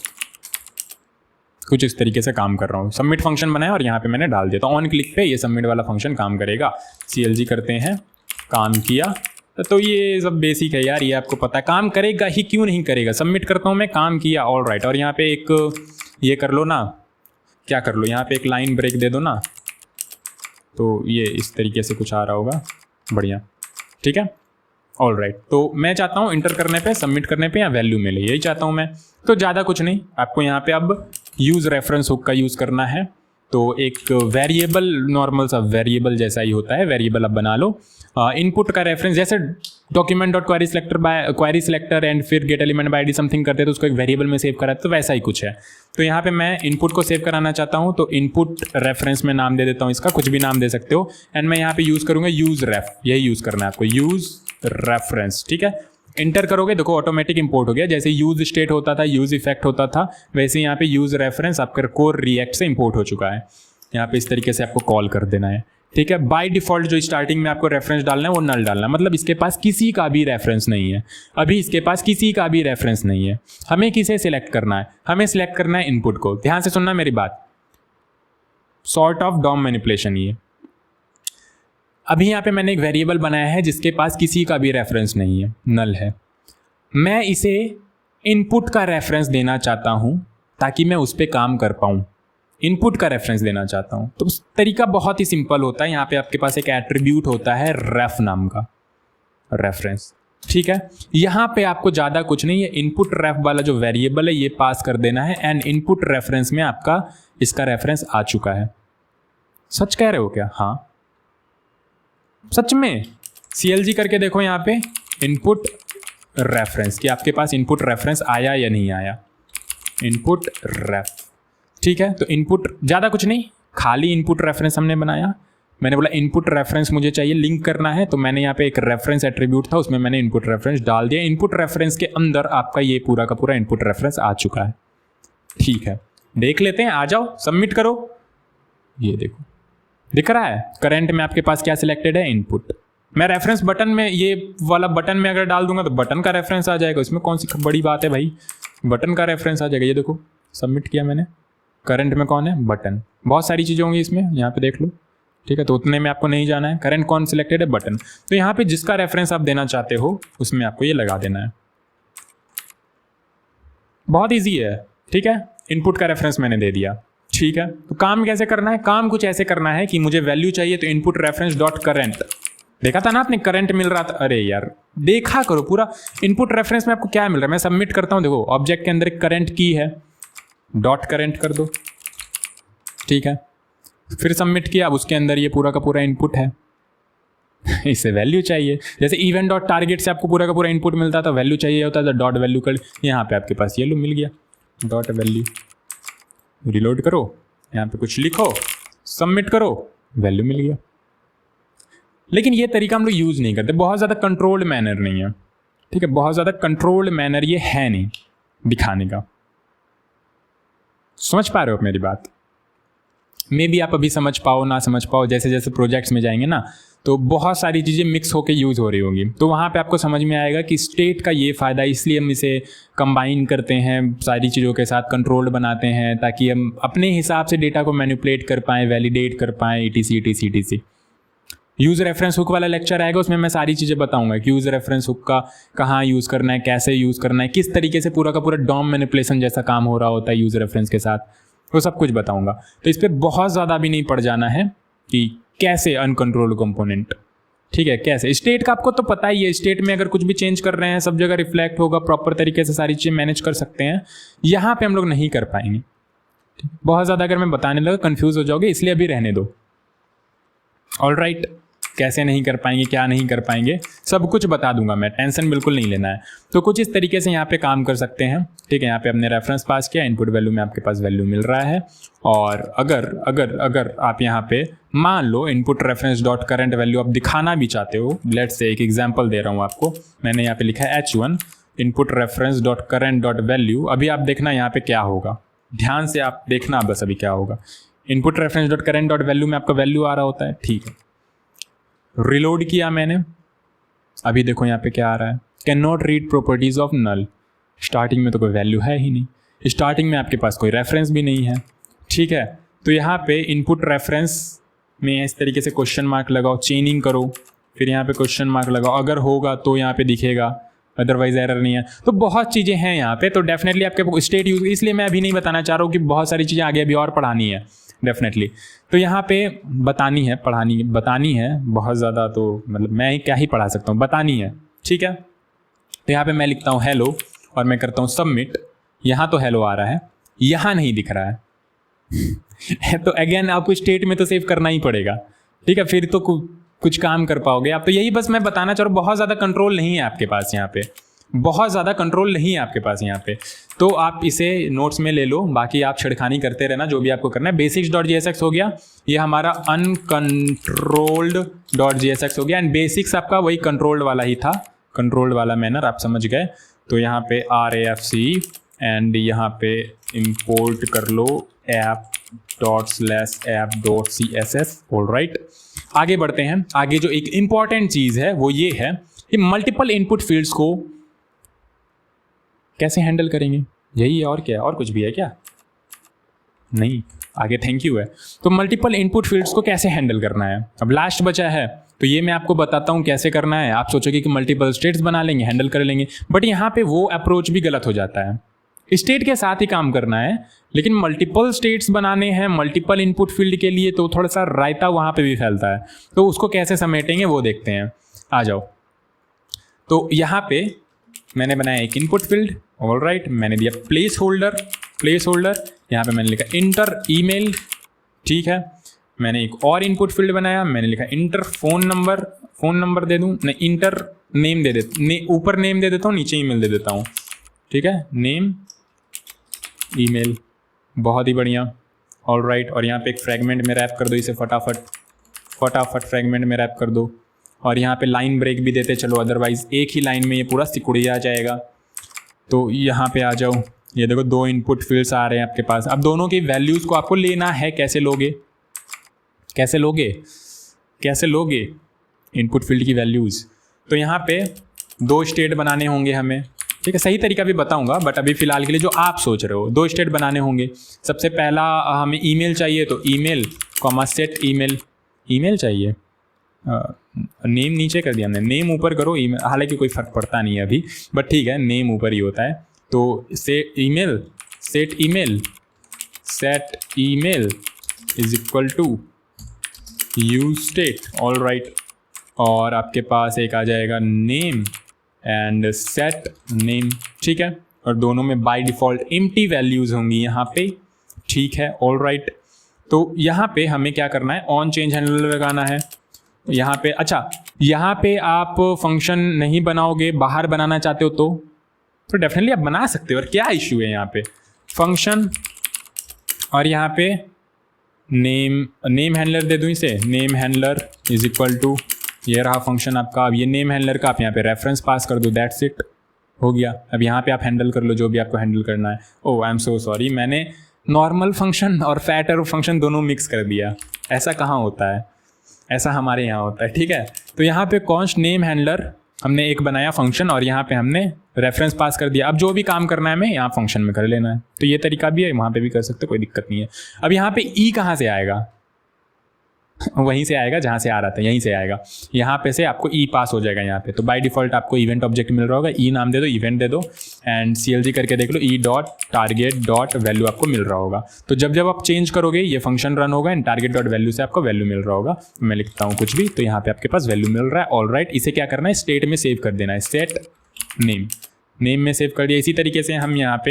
Speaker 1: कुछ इस तरीके से काम कर रहा हूँ। सबमिट फंक्शन बनाया और यहाँ पे मैंने डाल दिया। तो ऑन क्लिक पे ये सबमिट वाला फंक्शन काम करेगा। CLG करते हैं, काम किया। तो ये सब बेसिक है यार, ये आपको पता है। काम करेगा ही क्यों नहीं करेगा। सबमिट करता हूँ मैं, काम किया, ऑल राइट। और यहाँ पे एक ये कर लो ना, क्या कर लो, यहाँ पे एक लाइन ब्रेक दे दो ना, तो ये इस तरीके से कुछ आ रहा होगा, बढ़िया, ठीक है, ऑल राइट। तो मैं चाहता हूँ इंटर करने पे, सबमिट करने पे या वैल्यू मिले, यही चाहता हूँ मैं। तो ज़्यादा कुछ नहीं, आपको यहाँ पे अब यूज़ रेफरेंस हुक का यूज़ करना है। तो एक वेरिएबल, नॉर्मल सा वेरिएबल जैसा ही होता है, वेरिएबल अब बना लो। इनपुट का रेफरेंस जैसे document dot query selector and फिर get element by ID something करते हैं तो उसको एक वेरिएबल में सेव करा, तो वैसा ही कुछ है। तो यहाँ पे मैं इनपुट को सेव कराना चाहता हूँ, तो इनपुट रेफरेंस में नाम दे देता हूँ, इसका कुछ भी नाम दे सकते हो। एंड मैं यहाँ पे यूज़ करूँगा यूज़ रेफ, यही यूज़ करना है आपको, यूज़ रेफरेंस, ठीक है। इंटर करोगे, देखो ऑटोमेटिक इंपोर्ट हो गया। जैसे यूज स्टेट होता था, यूज इफेक्ट होता था, वैसे यहाँ पे यूज रेफरेंस आपका कोर रिएक्ट से इंपोर्ट हो चुका है। यहाँ पे इस तरीके से आपको कॉल कर देना है, ठीक है। बाय डिफॉल्ट जो स्टार्टिंग में आपको रेफरेंस डालना है वो नल डालना है, मतलब इसके पास किसी का भी रेफरेंस नहीं है। अभी इसके पास किसी का भी रेफरेंस नहीं है। हमें किसे सिलेक्ट करना है, हमें सिलेक्ट करना है इनपुट को। ध्यान से सुनना मेरी बात, सॉर्ट ऑफ डॉम मैनिपुलेशन। ये अभी यहाँ पे मैंने एक वेरिएबल बनाया है जिसके पास किसी का भी रेफरेंस नहीं है, नल है। मैं इसे इनपुट का रेफरेंस देना चाहता हूँ ताकि मैं उस पर काम कर पाऊँ। इनपुट का रेफरेंस देना चाहता हूँ, तो तरीका बहुत ही सिंपल होता है। यहाँ पे आपके पास एक एट्रीब्यूट होता है रेफ नाम का, रेफरेंस, ठीक है। यहाँ पे आपको ज़्यादा कुछ नहीं है, इनपुट रेफ वाला जो वेरिएबल है ये पास कर देना है एंड इनपुट रेफरेंस में आपका इसका रेफरेंस आ चुका है। सच कह रहे हो क्या? हाँ सच में। CLG करके देखो यहाँ पे इनपुट रेफरेंस, कि आपके पास इनपुट रेफरेंस आया या नहीं आया। इनपुट रेफ, ठीक है। तो इनपुट ज़्यादा कुछ नहीं, खाली इनपुट रेफरेंस हमने बनाया। मैंने बोला इनपुट रेफरेंस मुझे चाहिए, लिंक करना है, तो मैंने यहाँ पे एक रेफरेंस एट्रीब्यूट था, उसमें मैंने इनपुट रेफरेंस डाल दिया। इनपुट रेफरेंस के अंदर आपका ये पूरा का पूरा इनपुट रेफरेंस आ चुका है, ठीक है। देख लेते हैं, आ जाओ सबमिट करो। ये देखो दिख रहा है, करंट में आपके पास क्या सिलेक्टेड है, इनपुट। मैं रेफरेंस बटन में, ये वाला बटन में अगर डाल दूंगा तो बटन का रेफरेंस आ जाएगा। इसमें कौन सी बड़ी बात है भाई, बटन का रेफरेंस आ जाएगा। ये देखो सबमिट किया मैंने, करंट में कौन है, बटन। बहुत सारी चीज़ें होंगी इसमें, यहाँ पे देख लो, ठीक है, तो उतने में आपको नहीं जाना है। करंट कौन सिलेक्टेड है, बटन। तो यहाँ पे जिसका रेफरेंस आप देना चाहते हो उसमें आपको ये लगा देना है। बहुत ईजी है, ठीक है। इनपुट का रेफरेंस मैंने दे दिया, ठीक है। तो काम कैसे करना है, काम कुछ ऐसे करना है कि मुझे वैल्यू चाहिए तो इनपुट रेफरेंस डॉट करंट, देखा था ना आपने करंट मिल रहा था, अरे यार देखा करो पूरा इनपुट रेफरेंस में आपको क्या मिल रहा है। मैं सबमिट करता हूं, देखो ऑब्जेक्ट के अंदर एक करंट की है, डॉट करंट कर दो, ठीक है। फिर सबमिट किया, अब उसके अंदर ये पूरा का पूरा इनपुट है इससे वैल्यू चाहिए, जैसे इवेंट डॉट टारगेट से आपको पूरा का पूरा इनपुट मिलता था, वैल्यू चाहिए होता था, डॉट वैल्यू कर, यहाँ पे आपके पास ये लो मिल गया, डॉट वैल्यू। रिलोड करो, यहाँ पे कुछ लिखो, सबमिट करो, वैल्यू मिल गया। लेकिन ये तरीका हम लोग यूज़ नहीं करते, बहुत ज़्यादा कंट्रोल्ड मैनर नहीं है, ठीक है, बहुत ज़्यादा कंट्रोल्ड मैनर ये है नहीं दिखाने का। समझ पा रहे हो आप मेरी बात? मे बी आप अभी समझ पाओ ना समझ पाओ, जैसे जैसे प्रोजेक्ट्स में जाएंगे ना तो बहुत सारी चीज़ें मिक्स होकर यूज़ हो रही होंगी, तो वहाँ पे आपको समझ में आएगा कि स्टेट का ये फ़ायदा, इसलिए हम इसे कंबाइन करते हैं सारी चीज़ों के साथ, कंट्रोल्ड बनाते हैं ताकि हम अपने हिसाब से डेटा को मैनिपुलेट कर पाएँ, वैलिडेट कर पाएँ, ETC। यूज़ रेफरेंस हुक वाला लेक्चर आएगा, उसमें मैं सारी चीज़ें बताऊंगा कि यूज़ रेफरेंस हुक का कहाँ यूज़ करना है, कैसे यूज़ करना है, किस तरीके से पूरा का पूरा डॉम मैनिपुलेशन जैसा काम हो रहा होता है यूज़ रेफरेंस के साथ, वो सब कुछ बताऊंगा। तो इस पर बहुत ज़्यादा भी नहीं पड़ जाना है कि कैसे अनकंट्रोल्ड कंपोनेंट, ठीक है, कैसे। स्टेट का आपको तो पता ही है, स्टेट में अगर कुछ भी चेंज कर रहे हैं सब जगह रिफ्लेक्ट होगा, प्रॉपर तरीके से सारी चीज़ें मैनेज कर सकते हैं। यहाँ पे हम लोग नहीं कर पाएंगे, बहुत ज़्यादा अगर मैं बताने लगा कंफ्यूज हो जाओगे, इसलिए अभी रहने दो। ऑलराइट, कैसे नहीं कर पाएंगे, क्या नहीं कर पाएंगे, सब कुछ बता दूंगा मैं, टेंशन बिल्कुल नहीं लेना है। तो कुछ इस तरीके से यहाँ पे काम कर सकते हैं, ठीक है। यहाँ पे अपने रेफरेंस पास किया, इनपुट वैल्यू में आपके पास वैल्यू मिल रहा है, और अगर आप यहाँ पे मान लो input reference dot current value आप दिखाना भी चाहते हो, लेट्स से एक एग्जाम्पल दे रहा हूँ आपको, मैंने यहाँ पे लिखा है H1 input reference dot current dot value. अभी आप देखना यहाँ पे क्या होगा, ध्यान से आप देखना बस अभी क्या होगा। Input reference dot current dot value में आपका वैल्यू आ रहा होता है, ठीक है। रिलोड किया मैंने, अभी देखो यहाँ पे क्या आ रहा है, can not read properties of null. Starting में तो कोई वैल्यू है ही नहीं, स्टार्टिंग में आपके पास कोई रेफरेंस भी नहीं है, ठीक है। तो यहाँ पे इनपुट रेफरेंस में इस तरीके से क्वेश्चन मार्क लगाओ, चेनिंग करो, फिर यहाँ पे क्वेश्चन मार्क लगाओ, अगर होगा तो यहाँ पे दिखेगा, अदरवाइज एरर नहीं है। तो बहुत चीज़ें हैं यहाँ पे, तो डेफिनेटली आपके स्टेट यूज, इसलिए मैं अभी नहीं बताना चाह रहा हूँ कि बहुत सारी चीज़ें आगे अभी और पढ़ानी है डेफिनेटली। तो यहाँ पे बतानी है बहुत ज़्यादा, तो मतलब मैं क्या ही पढ़ा सकता हूँ, बतानी है, ठीक है। तो यहाँ पे मैं लिखता हूँ हेलो और मैं करता हूँ सबमिट। यहाँ तो हेलो आ रहा है, यहाँ नहीं दिख रहा है तो अगेन आपको स्टेट में तो सेव करना ही पड़ेगा, ठीक है, फिर तो कुछ काम कर पाओगे आप। तो यही बस मैं बताना चाह रहा हूँ, बहुत ज़्यादा कंट्रोल नहीं है आपके पास यहाँ पे, बहुत ज़्यादा कंट्रोल नहीं है आपके पास यहाँ पे। तो आप इसे नोट्स में ले लो, बाकी आप छिड़खानी करते रहना जो भी आपको करना है। basics.jsx हो गया, ये हमारा uncontrolled.jsx हो गया, एंड बेसिक्स आपका वही कंट्रोल्ड वाला ही था, कंट्रोल्ड वाला मैनर आप समझ गए। तो यहाँ पे RAFC एंड यहाँ पे इंपोर्ट कर लो app.app.css। ऑलराइट, आगे बढ़ते हैं। आगे जो एक इंपॉर्टेंट चीज़ है वो ये है कि मल्टीपल इनपुट फील्ड्स को कैसे हैंडल करेंगे, यही है, और क्या, और कुछ भी है क्या? नहीं, आगे थैंक यू है। तो मल्टीपल इनपुट फील्ड्स को कैसे हैंडल करना है, अब लास्ट बचा है, तो ये मैं आपको बताता हूँ कैसे करना है। आप सोचोगे कि मल्टीपल स्टेट्स बना लेंगे, हैंडल कर लेंगे, बट यहाँ पे वो अप्रोच भी गलत हो जाता है। स्टेट के साथ ही काम करना है, लेकिन मल्टीपल स्टेट्स बनाने हैं मल्टीपल इनपुट फील्ड के लिए, तो थोड़ा सा रायता वहाँ पे भी फैलता है। तो उसको कैसे समेटेंगे वो देखते हैं, आ जाओ। तो यहाँ पे मैंने बनाया एक इनपुट फील्ड, ऑलराइट, मैंने दिया प्लेस होल्डर, यहाँ पे मैंने लिखा इंटर ईमेल, ठीक है। मैंने एक और इनपुट फील्ड बनाया, मैंने लिखा इंटर फोन नंबर दे दूँ, नहीं इंटर नेम दे देता, ऊपर नेम दे देता हूँ, नीचे ईमेल दे देता हूँ, ठीक है, नेम ईमेल, बहुत ही बढ़िया, ऑलराइट। और यहाँ पे एक फ्रेगमेंट में रैप कर दो इसे, फटाफट फ्रेगमेंट में रैप कर दो, और यहाँ पे लाइन ब्रेक भी देते चलो, अदरवाइज एक ही लाइन में ये पूरा सिकुड़िया जाएगा। तो यहाँ पे आ जाओ, ये देखो दो इनपुट फील्ड्स आ रहे हैं आपके पास। अब दोनों की वैल्यूज़ को आपको लेना है, कैसे लोगे इनपुट फील्ड की वैल्यूज़। तो यहाँ पे दो स्टेट बनाने होंगे हमें, ठीक है, सही तरीका भी बताऊंगा, बट अभी फिलहाल के लिए जो आप सोच रहे हो, दो स्टेट बनाने होंगे। सबसे पहला हमें ईमेल चाहिए, तो email comma set email, email चाहिए, नेम नीचे कर दिया हमने, नेम ऊपर करो, ईमेल, हालांकि कोई फ़र्क पड़ता नहीं है अभी, बट ठीक है, नेम ऊपर ही होता है। तो set email is equal to use state, all right, और आपके पास एक आ जाएगा नेम एंड सेट नेम, ठीक है, और दोनों में बाय डिफ़ॉल्ट एम्प्टी वैल्यूज़ होंगी यहाँ पे, ठीक है, ऑल राइट। तो यहाँ पे हमें क्या करना है, ऑन चेंज हैंडलर लगाना है यहाँ पे। अच्छा, यहाँ पे आप फंक्शन नहीं बनाओगे, बाहर बनाना चाहते हो तो डेफिनेटली आप बना सकते हो, और क्या इशू है यहाँ पे, फंक्शन और यहाँ पे नेम हैंडलर दे दूँ इसे, name handler is equal to, ये रहा फंक्शन आपका। अब ये नेम हैंडलर का आप यहाँ पे रेफरेंस पास कर दो, दैट्स इट, हो गया। अब यहाँ पे आप हैंडल कर लो जो भी आपको हैंडल करना है। ओह आई एम सो सॉरी, मैंने नॉर्मल फंक्शन और फैटर फंक्शन दोनों मिक्स कर दिया, ऐसा कहाँ होता है, ऐसा हमारे यहाँ होता है, ठीक है। तो यहाँ पे कॉन्स्ट नेम हैंडलर हमने एक बनाया फंक्शन, और यहाँ पे हमने रेफरेंस पास कर दिया। अब जो भी काम करना है हमें यहाँ फंक्शन में कर लेना है, तो ये तरीका भी है, वहाँ पे भी कर सकते हो, कोई दिक्कत नहीं है। अब यहाँ पे ई कहाँ से आएगा, वहीं से आएगा जहाँ से आ रहा था, यहीं से आएगा, यहाँ पे से आपको ई पास हो जाएगा यहाँ पे। तो बाय डिफ़ॉल्ट आपको इवेंट ऑब्जेक्ट मिल रहा होगा, ई नाम दे दो, इवेंट दे दो, एंड CLG करके देख लो, e dot target dot value आपको मिल रहा होगा। तो जब आप चेंज करोगे ये फंक्शन रन होगा, एंड टारगेट डॉट वैल्यू से आपको वैल्यू मिल रहा होगा। मैं लिखता हूँ कुछ भी, तो यहाँ पे आपके पास वैल्यू मिल रहा है, ऑल राइट। इसे क्या करना है, स्टेट में सेव कर देना है, सेट नेम में सेव कर दिया। इसी तरीके से हम यहाँ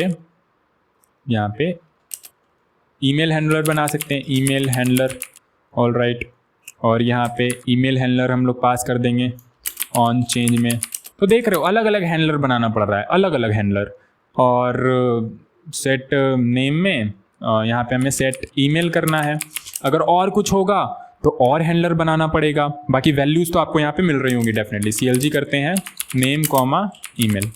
Speaker 1: पे ईमेल हैंडलर बना सकते हैं, ईमेल हैंडलर, ऑल राइट, और यहाँ पे ईमेल हैंडलर हम लोग पास कर देंगे ऑन चेंज में। तो देख रहे हो अलग अलग हैंडलर बनाना पड़ रहा है, अलग अलग हैंडलर। और सेट नेम में यहाँ पे हमें सेट ईमेल करना है। अगर और कुछ होगा तो और हैंडलर बनाना पड़ेगा। बाकी वैल्यूज़ तो आपको यहाँ पे मिल रही होंगी डेफिनेटली। CLG करते हैं नेम कॉमा ईमेल,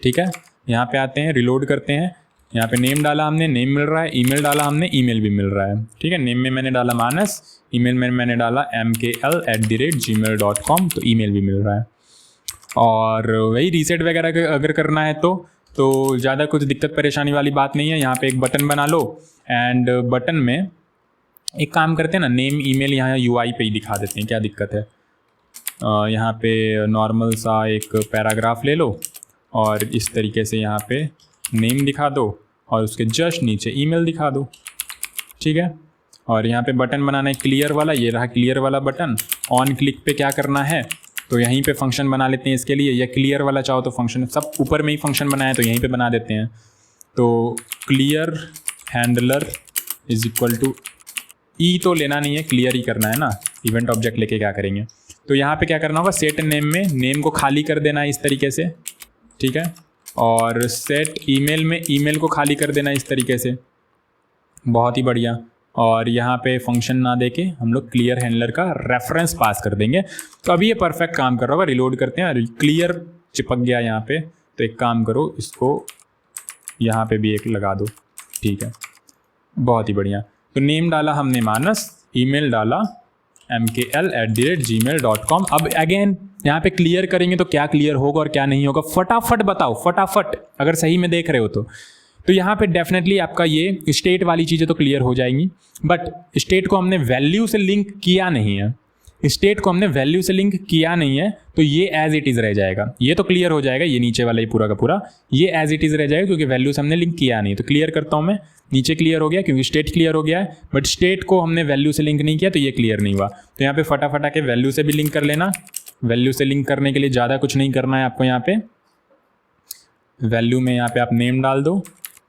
Speaker 1: ठीक है। यहाँ पे आते हैं, रिलोड करते हैं, यहाँ पे नेम डाला हमने, नेम मिल रहा है, ईमेल डाला हमने, ईमेल भी मिल रहा है, ठीक है। नेम में मैंने डाला मानस, ईमेल में मैंने डाला mkl@gmail.com, तो ईमेल भी मिल रहा है। और वही रीसेट वगैरह अगर करना है तो ज़्यादा कुछ दिक्कत परेशानी वाली बात नहीं है। यहाँ पे एक बटन बना लो, एंड बटन में एक काम करते हैं ना, नेम ईमेल यहाँ UI पे ही दिखा देते हैं, क्या दिक्कत है। यहाँ पे नॉर्मल सा एक पैराग्राफ ले लो, और इस तरीके से यहाँ पे नेम दिखा दो, और उसके जस्ट नीचे ईमेल दिखा दो, ठीक है। और यहाँ पे बटन बनाना है क्लियर वाला, ये रहा क्लियर वाला बटन। ऑन क्लिक पे क्या करना है, तो यहीं पे फंक्शन बना लेते हैं इसके लिए, या क्लियर वाला चाहो तो फंक्शन, सब ऊपर में ही फंक्शन बनाया तो यहीं पे बना देते हैं। तो clear handler is equal to, e तो लेना नहीं है, क्लियर ही करना है ना, इवेंट ऑब्जेक्ट लेके क्या करेंगे। तो यहाँ पे क्या करना होगा, सेट नेम में नेम को खाली कर देना है इस तरीके से, ठीक है। और सेट ईमेल में ईमेल को खाली कर देना इस तरीके से, बहुत ही बढ़िया। और यहाँ पे फंक्शन ना देके हम लोग क्लियर हैंडलर का रेफरेंस पास कर देंगे। तो अभी ये परफेक्ट काम कर रहा होगा। रिलोड करते हैं, क्लियर चिपक गया यहाँ पे। तो एक काम करो, इसको यहाँ पे भी एक लगा दो, ठीक है, बहुत ही बढ़िया। तो नेम डाला हमने मानस, ईमेल डाला mkl@gmail.com। अब अगेन यहाँ पे क्लियर करेंगे तो क्या क्लियर होगा और क्या नहीं होगा, फटाफट बताओ, फटाफट, अगर सही में देख रहे हो तो यहाँ पे डेफिनेटली आपका ये स्टेट वाली चीज़ें तो क्लियर हो जाएंगी, बट स्टेट को हमने वैल्यू से लिंक किया नहीं है, स्टेट को हमने वैल्यू से लिंक किया नहीं है, तो ये एज इट इज़ रह जाएगा। ये तो क्लियर हो जाएगा, ये नीचे वाला ही पूरा का पूरा ये एज इट इज़ रह जाएगा, क्योंकि वैल्यू से हमने लिंक किया नहीं। तो क्लियर करता हूँ मैं, नीचे क्लियर हो गया क्योंकि स्टेट क्लियर हो गया है, बट स्टेट को हमने वैल्यू से लिंक नहीं किया तो ये क्लियर नहीं हुआ। तो यहाँ पे फटाफट के वैल्यू से भी लिंक कर लेना। वैल्यू से लिंक करने के लिए ज़्यादा कुछ नहीं करना है आपको। यहाँ पे वैल्यू में यहाँ पे आप नेम डाल दो,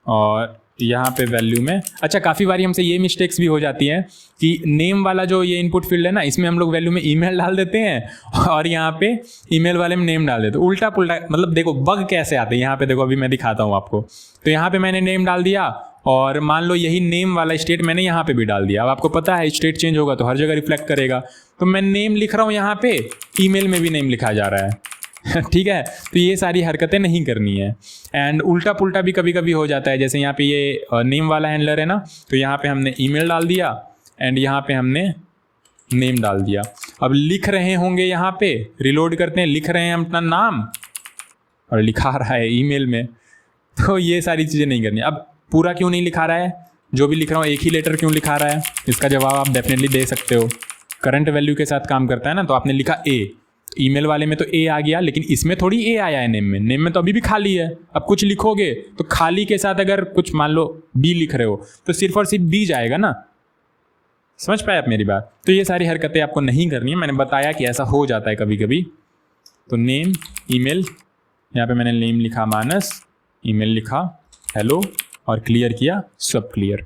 Speaker 1: और यहाँ पे वैल्यू में, अच्छा काफ़ी बारी हमसे ये मिस्टेक्स भी हो जाती हैं कि नेम वाला जो ये इनपुट फील्ड है ना, इसमें हम लोग वैल्यू में ईमेल डाल देते हैं और यहाँ पे ईमेल वाले में नेम डाल देते हैं, उल्टा पुल्टा। मतलब देखो बग कैसे आते हैं, यहाँ पे देखो, अभी मैं दिखाता हूँ आपको। तो यहाँ पे मैंने नेम डाल दिया, और मान लो यही नेम वाला स्टेट मैंने यहाँ पे भी डाल दिया। अब आपको पता है स्टेट चेंज होगा तो हर जगह रिफ्लेक्ट करेगा। तो मैं नेम लिख रहा हूँ यहाँ पे, ईमेल में भी नेम लिखा जा रहा है ठीक है। तो ये सारी हरकतें नहीं करनी है। एंड उल्टा पुल्टा भी कभी कभी हो जाता है, जैसे यहाँ पे ये नेम वाला हैंडलर है ना, तो यहाँ पे हमने ईमेल डाल दिया एंड यहाँ पे हमने नेम डाल दिया। अब लिख रहे होंगे यहाँ पे, रिलोड करते हैं, लिख रहे हैं अपना नाम और लिखा रहा है ईमेल में, तो ये सारी चीज़ें नहीं करनी। अब पूरा क्यों नहीं लिखा रहा है, जो भी लिख रहा हूँ एक ही लेटर क्यों लिखा रहा है, इसका जवाब आप डेफिनेटली दे सकते हो। करंट वैल्यू के साथ काम करता है ना, तो आपने लिखा ए, ईमेल वाले में तो ए आ गया, लेकिन इसमें थोड़ी ए आया है नेम में तो अभी भी खाली है। अब कुछ लिखोगे तो खाली के साथ अगर कुछ मान लो बी लिख रहे हो तो सिर्फ और सिर्फ बी जाएगा ना। समझ पाए आप मेरी बात? तो ये सारी हरकतें आपको नहीं करनी है, मैंने बताया कि ऐसा हो जाता है कभी कभी। तो नेम ईमेल, यहाँ पे मैंने नेम लिखा मानस, ईमेल लिखा हेलो और क्लियर किया, सब क्लियर।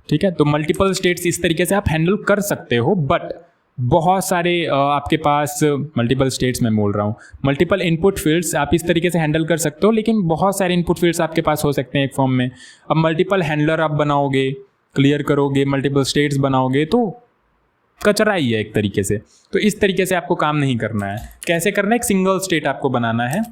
Speaker 1: ठीक है, तो मल्टीपल स्टेट्स इस तरीके से आप हैंडल कर सकते हो, बट बहुत सारे आपके पास मल्टीपल स्टेट्स में बोल रहा हूँ, मल्टीपल इनपुट फील्ड्स आप इस तरीके से हैंडल कर सकते हो, लेकिन बहुत सारे इनपुट फील्ड्स आपके पास हो सकते हैं एक फॉर्म में। अब मल्टीपल हैंडलर आप बनाओगे, क्लियर करोगे, मल्टीपल स्टेट्स बनाओगे तो कचरा ही है एक तरीके से। तो इस तरीके से आपको काम नहीं करना है। कैसे करना है? एक सिंगल स्टेट आपको बनाना है,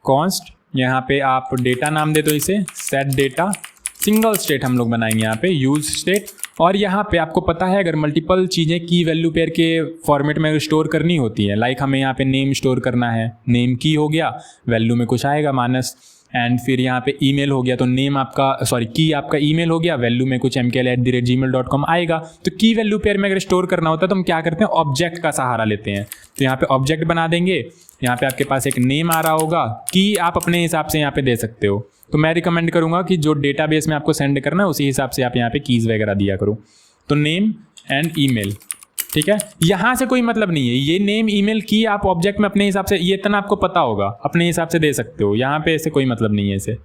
Speaker 1: कॉन्स्ट यहाँ पे आप डेटा नाम दे दो इसे, सेट डेटा, सिंगल स्टेट हम लोग बनाएंगे यहाँ पे, यूज स्टेट। और यहाँ पे आपको पता है अगर मल्टीपल चीज़ें की वैल्यू पेयर के फॉर्मेट में स्टोर करनी होती है, लाइक हमें यहाँ पे नेम स्टोर करना है, नेम की हो गया, वैल्यू में कुछ आएगा मानस, एंड फिर यहाँ पे ईमेल हो गया तो नेम आपका की आपका ईमेल हो गया, वैल्यू में कुछ mkl@gmail.com आएगा। तो की वैल्यू पेयर में अगर स्टोर करना होता है तो हम क्या करते हैं, ऑब्जेक्ट का सहारा लेते हैं। तो यहाँ पे ऑब्जेक्ट बना देंगे, यहाँ पे आपके पास एक नेम आ रहा होगा, की आप अपने हिसाब से यहाँ पे दे सकते हो। तो मैं रिकमेंड करूँगा कि जो डेटाबेस में आपको सेंड करना है उसी हिसाब से आप यहाँ पे कीज़ वगैरह दिया करो। तो नेम एंड ईमेल, ठीक है, यहाँ से कोई मतलब नहीं है, ये नेम ईमेल की आप ऑब्जेक्ट में अपने हिसाब से, ये इतना आपको पता होगा, अपने हिसाब से दे सकते हो, यहाँ पे ऐसे कोई मतलब नहीं है इसे।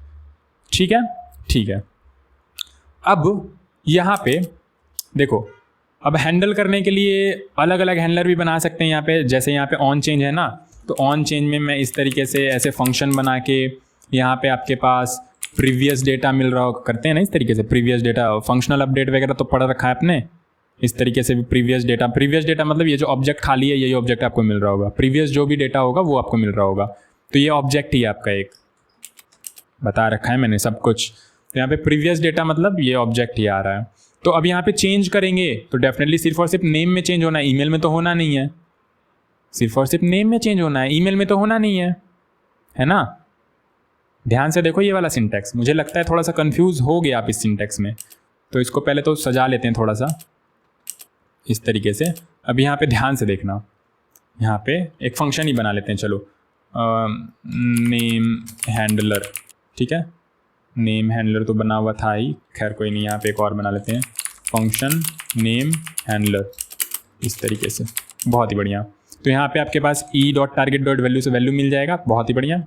Speaker 1: ठीक है, ठीक है। अब यहाँ पे देखो, अब हैंडल करने के लिए अलग अलग हैंडलर भी बना सकते हैं यहाँ पे। जैसे यहाँ पे ऑन चेंज है ना, तो ऑन चेंज में मैं इस तरीके से ऐसे फंक्शन बना के, यहाँ पे आपके पास प्रीवियस डेटा मिल रहा हो, करते हैं ना इस तरीके से, प्रीवियस डेटा, फंक्शनल अपडेट वगैरह तो पढ़ रखा है आपने, इस तरीके से भी प्रीवियस डेटा मतलब ये जो ऑब्जेक्ट खाली है यही ऑब्जेक्ट आपको मिल रहा होगा, प्रीवियस जो भी डेटा होगा वो आपको मिल रहा होगा। तो ये ऑब्जेक्ट ही आपका एक बता रखा है मैंने सब कुछ। तो यहाँ पे प्रीवियस डेटा मतलब ये ऑब्जेक्ट ही आ रहा है। तो अब यहाँ पे चेंज करेंगे तो डेफिनेटली सिर्फ और सिर्फ नेम में चेंज होना है, ईमेल में तो होना नहीं है। सिर्फ और सिर्फ नेम में चेंज होना है, ईमेल में तो होना नहीं है ना। ध्यान से देखो ये वाला सिंटैक्स, मुझे लगता है थोड़ा सा कंफ्यूज हो गया आप इस सिंटैक्स में, तो इसको पहले तो सजा लेते हैं थोड़ा सा इस तरीके से। अब यहाँ पे ध्यान से देखना, यहाँ पे एक फंक्शन ही बना लेते हैं, चलो नेम हैंडलर, ठीक है, नेम हैंडलर तो बना हुआ था ही, खैर कोई नहीं, यहाँ पे एक और बना लेते हैं, फंक्शन नेम हैंडलर, इस तरीके से, बहुत ही बढ़िया। तो यहाँ पे आपके पास e.target.value से वैल्यू मिल जाएगा, बहुत ही बढ़िया।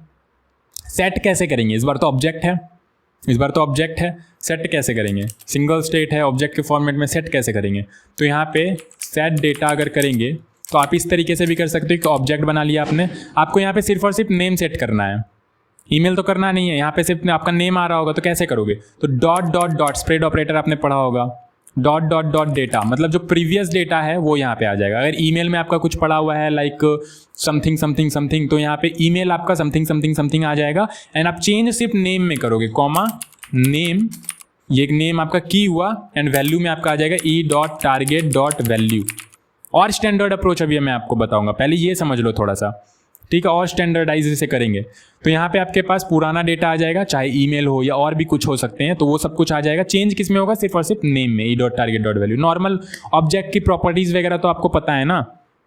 Speaker 1: सेट कैसे करेंगे? इस बार तो ऑब्जेक्ट है, सेट कैसे करेंगे? सिंगल स्टेट है, ऑब्जेक्ट के फॉर्मेट में सेट कैसे करेंगे? तो यहाँ पे सेट डेटा अगर करेंगे तो आप इस तरीके से भी कर सकते हो कि ऑब्जेक्ट बना लिया आपने, आपको यहाँ पे सिर्फ और सिर्फ नेम सेट करना है, ईमेल तो करना नहीं है, यहाँ पे सिर्फ आपका नेम आ रहा होगा। तो कैसे करोगे? तो dot dot dot spread operator आपने पढ़ा होगा, डॉट डॉट डॉट डेटा मतलब जो प्रीवियस डेटा है वो यहाँ पे आ जाएगा। अगर ईमेल में आपका कुछ पड़ा हुआ है लाइक समथिंग समथिंग समथिंग, तो यहाँ पे ईमेल आपका समथिंग समथिंग समथिंग आ जाएगा। एंड आप चेंज सिर्फ नेम में करोगे, कॉमा नेम, ये नेम आपका की हुआ, एंड वैल्यू में आपका आ जाएगा e.target.value। और स्टैंडर्ड अप्रोच अभी मैं आपको बताऊंगा, पहले ये समझ लो थोड़ा सा, ठीक है, और स्टैंडर्डाइज से करेंगे। तो यहाँ पे आपके पास पुराना डेटा आ जाएगा, चाहे ईमेल हो या और भी कुछ हो सकते हैं, तो वो सब कुछ आ जाएगा। चेंज किस में होगा? सिर्फ और सिर्फ नेम में, e.target.value। नॉर्मल ऑब्जेक्ट की प्रॉपर्टीज वगैरह तो आपको पता है ना,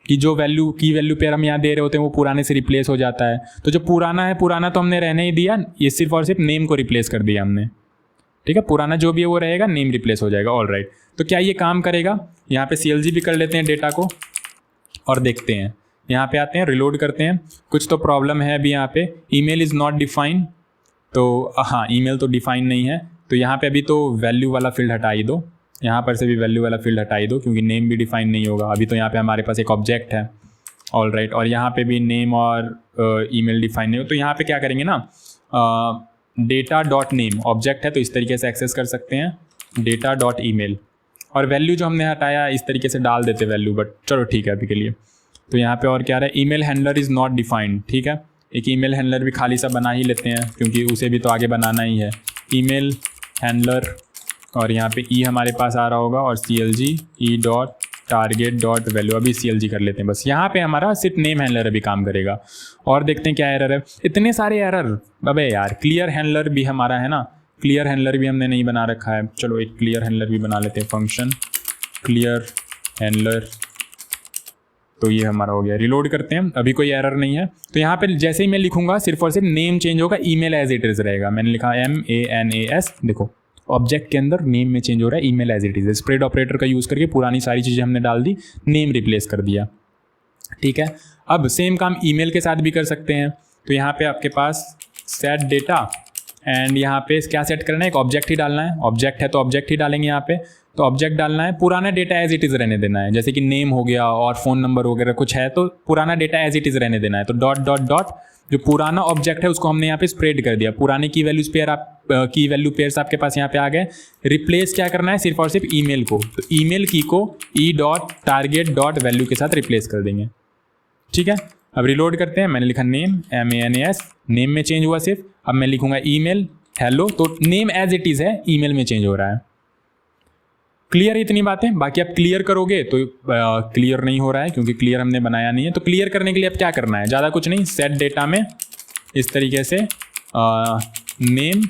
Speaker 1: कि जो वैल्यू की वैल्यू पेयर हम यहाँ दे रहे होते हैं वो पुराने से रिप्लेस हो जाता है। तो जो पुराना है, पुराना तो हमने रहने ही दिया, ये सिर्फ और सिर्फ नेम को रिप्लेस कर दिया हमने, ठीक है, पुराना जो भी है वो रहेगा, नेम रिप्लेस हो जाएगा। ऑल राइट, तो क्या ये काम करेगा? यहाँ पे CLG भी कर लेते हैं डेटा को और देखते हैं। यहाँ पे आते हैं, रिलोड करते हैं, कुछ तो प्रॉब्लम है अभी यहाँ पे, ईमेल इज़ नॉट डिफाइन, तो हाँ ईमेल तो डिफाइन नहीं है। तो यहाँ पे अभी तो वैल्यू वाला फील्ड हटा ही दो, यहाँ पर से भी वैल्यू वाला फील्ड हटा ही दो, क्योंकि नेम भी डिफाइन नहीं होगा अभी। तो यहाँ पे हमारे पास एक ऑब्जेक्ट है, ऑल राइट, और यहाँ पे भी नेम और ईमेल डिफाइन नहीं हो। तो यहाँ पे क्या करेंगे ना, डेटा डॉट नेम ऑब्जेक्ट है तो इस तरीके से एक्सेस कर सकते हैं, डेटा डॉट ईमेल, और वैल्यू जो हमने हटाया इस तरीके से डाल देते वैल्यू, बट चलो ठीक है अभी के लिए। तो यहाँ पे और क्या रहा है, email handler is not defined, ठीक है, एक ईमेल हैंडलर भी खाली सा बना ही लेते हैं, क्योंकि उसे भी तो आगे बनाना ही है, ईमेल हैंडलर, और यहाँ पे ई हमारे पास आ रहा होगा, और CLG e.target.value, अभी CLG कर लेते हैं बस। यहाँ पे हमारा सिर्फ नेम हैंडलर अभी काम करेगा, और देखते हैं क्या एरर है। इतने सारे एरर, अबे यार, क्लियर हैंडलर भी हमारा है ना, क्लियर हैंडलर भी हमने नहीं बना रखा है, चलो एक क्लियर हैंडलर भी बना लेते हैं, फंक्शन क्लियर हैंडलर, तो ये हमारा हो गया। रिलोड करते हैं, अभी कोई एरर नहीं है। तो यहाँ पे जैसे ही मैं लिखूंगा सिर्फ और सिर्फ नेम चेंज होगा, ईमेल एज इट इज रहेगा। मैंने लिखा MANAS, देखो ऑब्जेक्ट के अंदर नेम में चेंज हो रहा है, email as it is. Spread operator का यूज़ करके पुरानी सारी चीज़ें हमने डाल दी, नेम रिप्लेस कर दिया, ठीक है। अब सेम काम ईमेल के साथ भी कर सकते हैं। तो यहाँ पे आपके पास सेट डेटा एंड यहाँ पे क्या सेट करना है, एक ऑब्जेक्ट ही डालना है। ऑब्जेक्ट है तो ऑब्जेक्ट ही डालेंगे यहाँ पे। तो ऑब्जेक्ट डालना है, पुराना डेटा एज इट इज़ रहने देना है, जैसे कि नेम हो गया और फ़ोन नंबर वगैरह कुछ है तो पुराना डेटा एज इट इज़ रहने देना है। तो डॉट डॉट डॉट जो पुराना ऑब्जेक्ट है उसको हमने यहाँ पे स्प्रेड कर दिया। पुराने की वैल्यूज पेयर की वैल्यू पेयर्स आपके पास यहाँ पे आ गए। रिप्लेस क्या करना है, सिर्फ और सिर्फ ईमेल को। तो ईमेल की को e.target.value के साथ रिप्लेस कर देंगे, ठीक है। अब रिलोड करते हैं, मैंने लिखा नेम MANAS, नेम में चेंज हुआ सिर्फ। अब मैं लिखूंगा ईमेल हेलो, तो नेम एज इट इज़ है, ईमेल में चेंज हो रहा है। क्लियर इतनी बातें। बाकी आप क्लियर करोगे तो क्लियर नहीं हो रहा है क्योंकि क्लियर हमने बनाया नहीं है। तो क्लियर करने के लिए अब क्या करना है, ज़्यादा कुछ नहीं, सेट डेटा में इस तरीके से नेम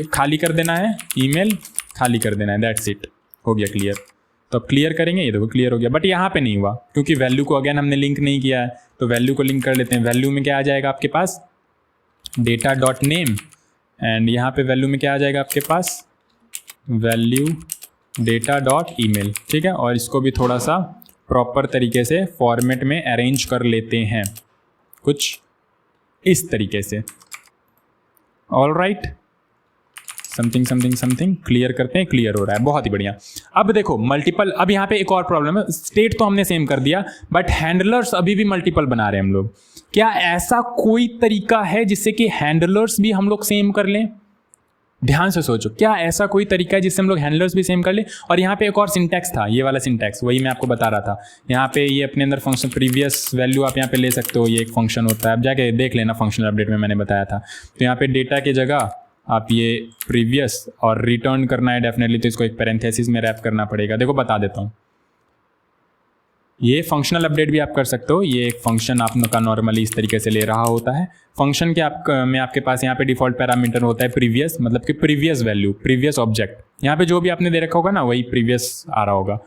Speaker 1: खाली कर देना है, ईमेल खाली कर देना है, दैट्स इट, हो गया क्लियर। तो अब क्लियर करेंगे, ये देखो क्लियर हो गया। बट यहाँ पे नहीं हुआ क्योंकि वैल्यू को अगेन हमने लिंक नहीं किया है। तो वैल्यू को लिंक कर लेते हैं। वैल्यू में क्या आ जाएगा आपके पास, डेटा डॉट नेम, एंड यहाँ पे वैल्यू में क्या आ जाएगा आपके पास, वैल्यू डेटा डॉट ईमेल, ठीक है। और इसको भी थोड़ा सा प्रॉपर तरीके से फॉर्मेट में अरेंज कर लेते हैं, कुछ इस तरीके से। All right, something something something, clear करते हैं, क्लियर हो रहा है, बहुत ही बढ़िया। अब देखो मल्टीपल, अब यहाँ पे एक और प्रॉब्लम है, स्टेट तो हमने सेम कर दिया बट हैंडलर्स अभी भी मल्टीपल बना रहे हैं हम लोग। क्या ऐसा कोई तरीका है जिससे कि हैंडलर्स भी हम लोग सेम कर लें? ध्यान से सोचो, क्या ऐसा कोई तरीका है जिससे हम लोग हैंडलर्स भी सेम कर ले? और यहाँ पे एक और सिंटैक्स था, ये वाला सिंटैक्स, वही मैं आपको बता रहा था। यहाँ पे ये अपने अंदर फंक्शन प्रीवियस वैल्यू आप यहाँ पे ले सकते हो, ये एक फंक्शन होता है, आप जाके देख लेना, फंक्शनल अपडेट में मैंने बताया था। तो यहाँ पे डेटा की जगह आप ये प्रीवियस और रिटर्न करना है डेफिनेटली, तो इसको एक पैरेंथेसिस में रैप करना पड़ेगा। देखो बता देता हूँ, ये फंक्शनल अपडेट भी आप कर सकते हो। ये एक फंक्शन आपका नॉर्मली इस तरीके से ले रहा होता है। फंक्शन के में आपके पास यहाँ पे डिफॉल्ट पैरामीटर होता है प्रीवियस, मतलब कि प्रीवियस वैल्यू, प्रीवियस ऑब्जेक्ट। यहाँ पे जो भी आपने दे रखा होगा ना वही प्रीवियस आ रहा होगा।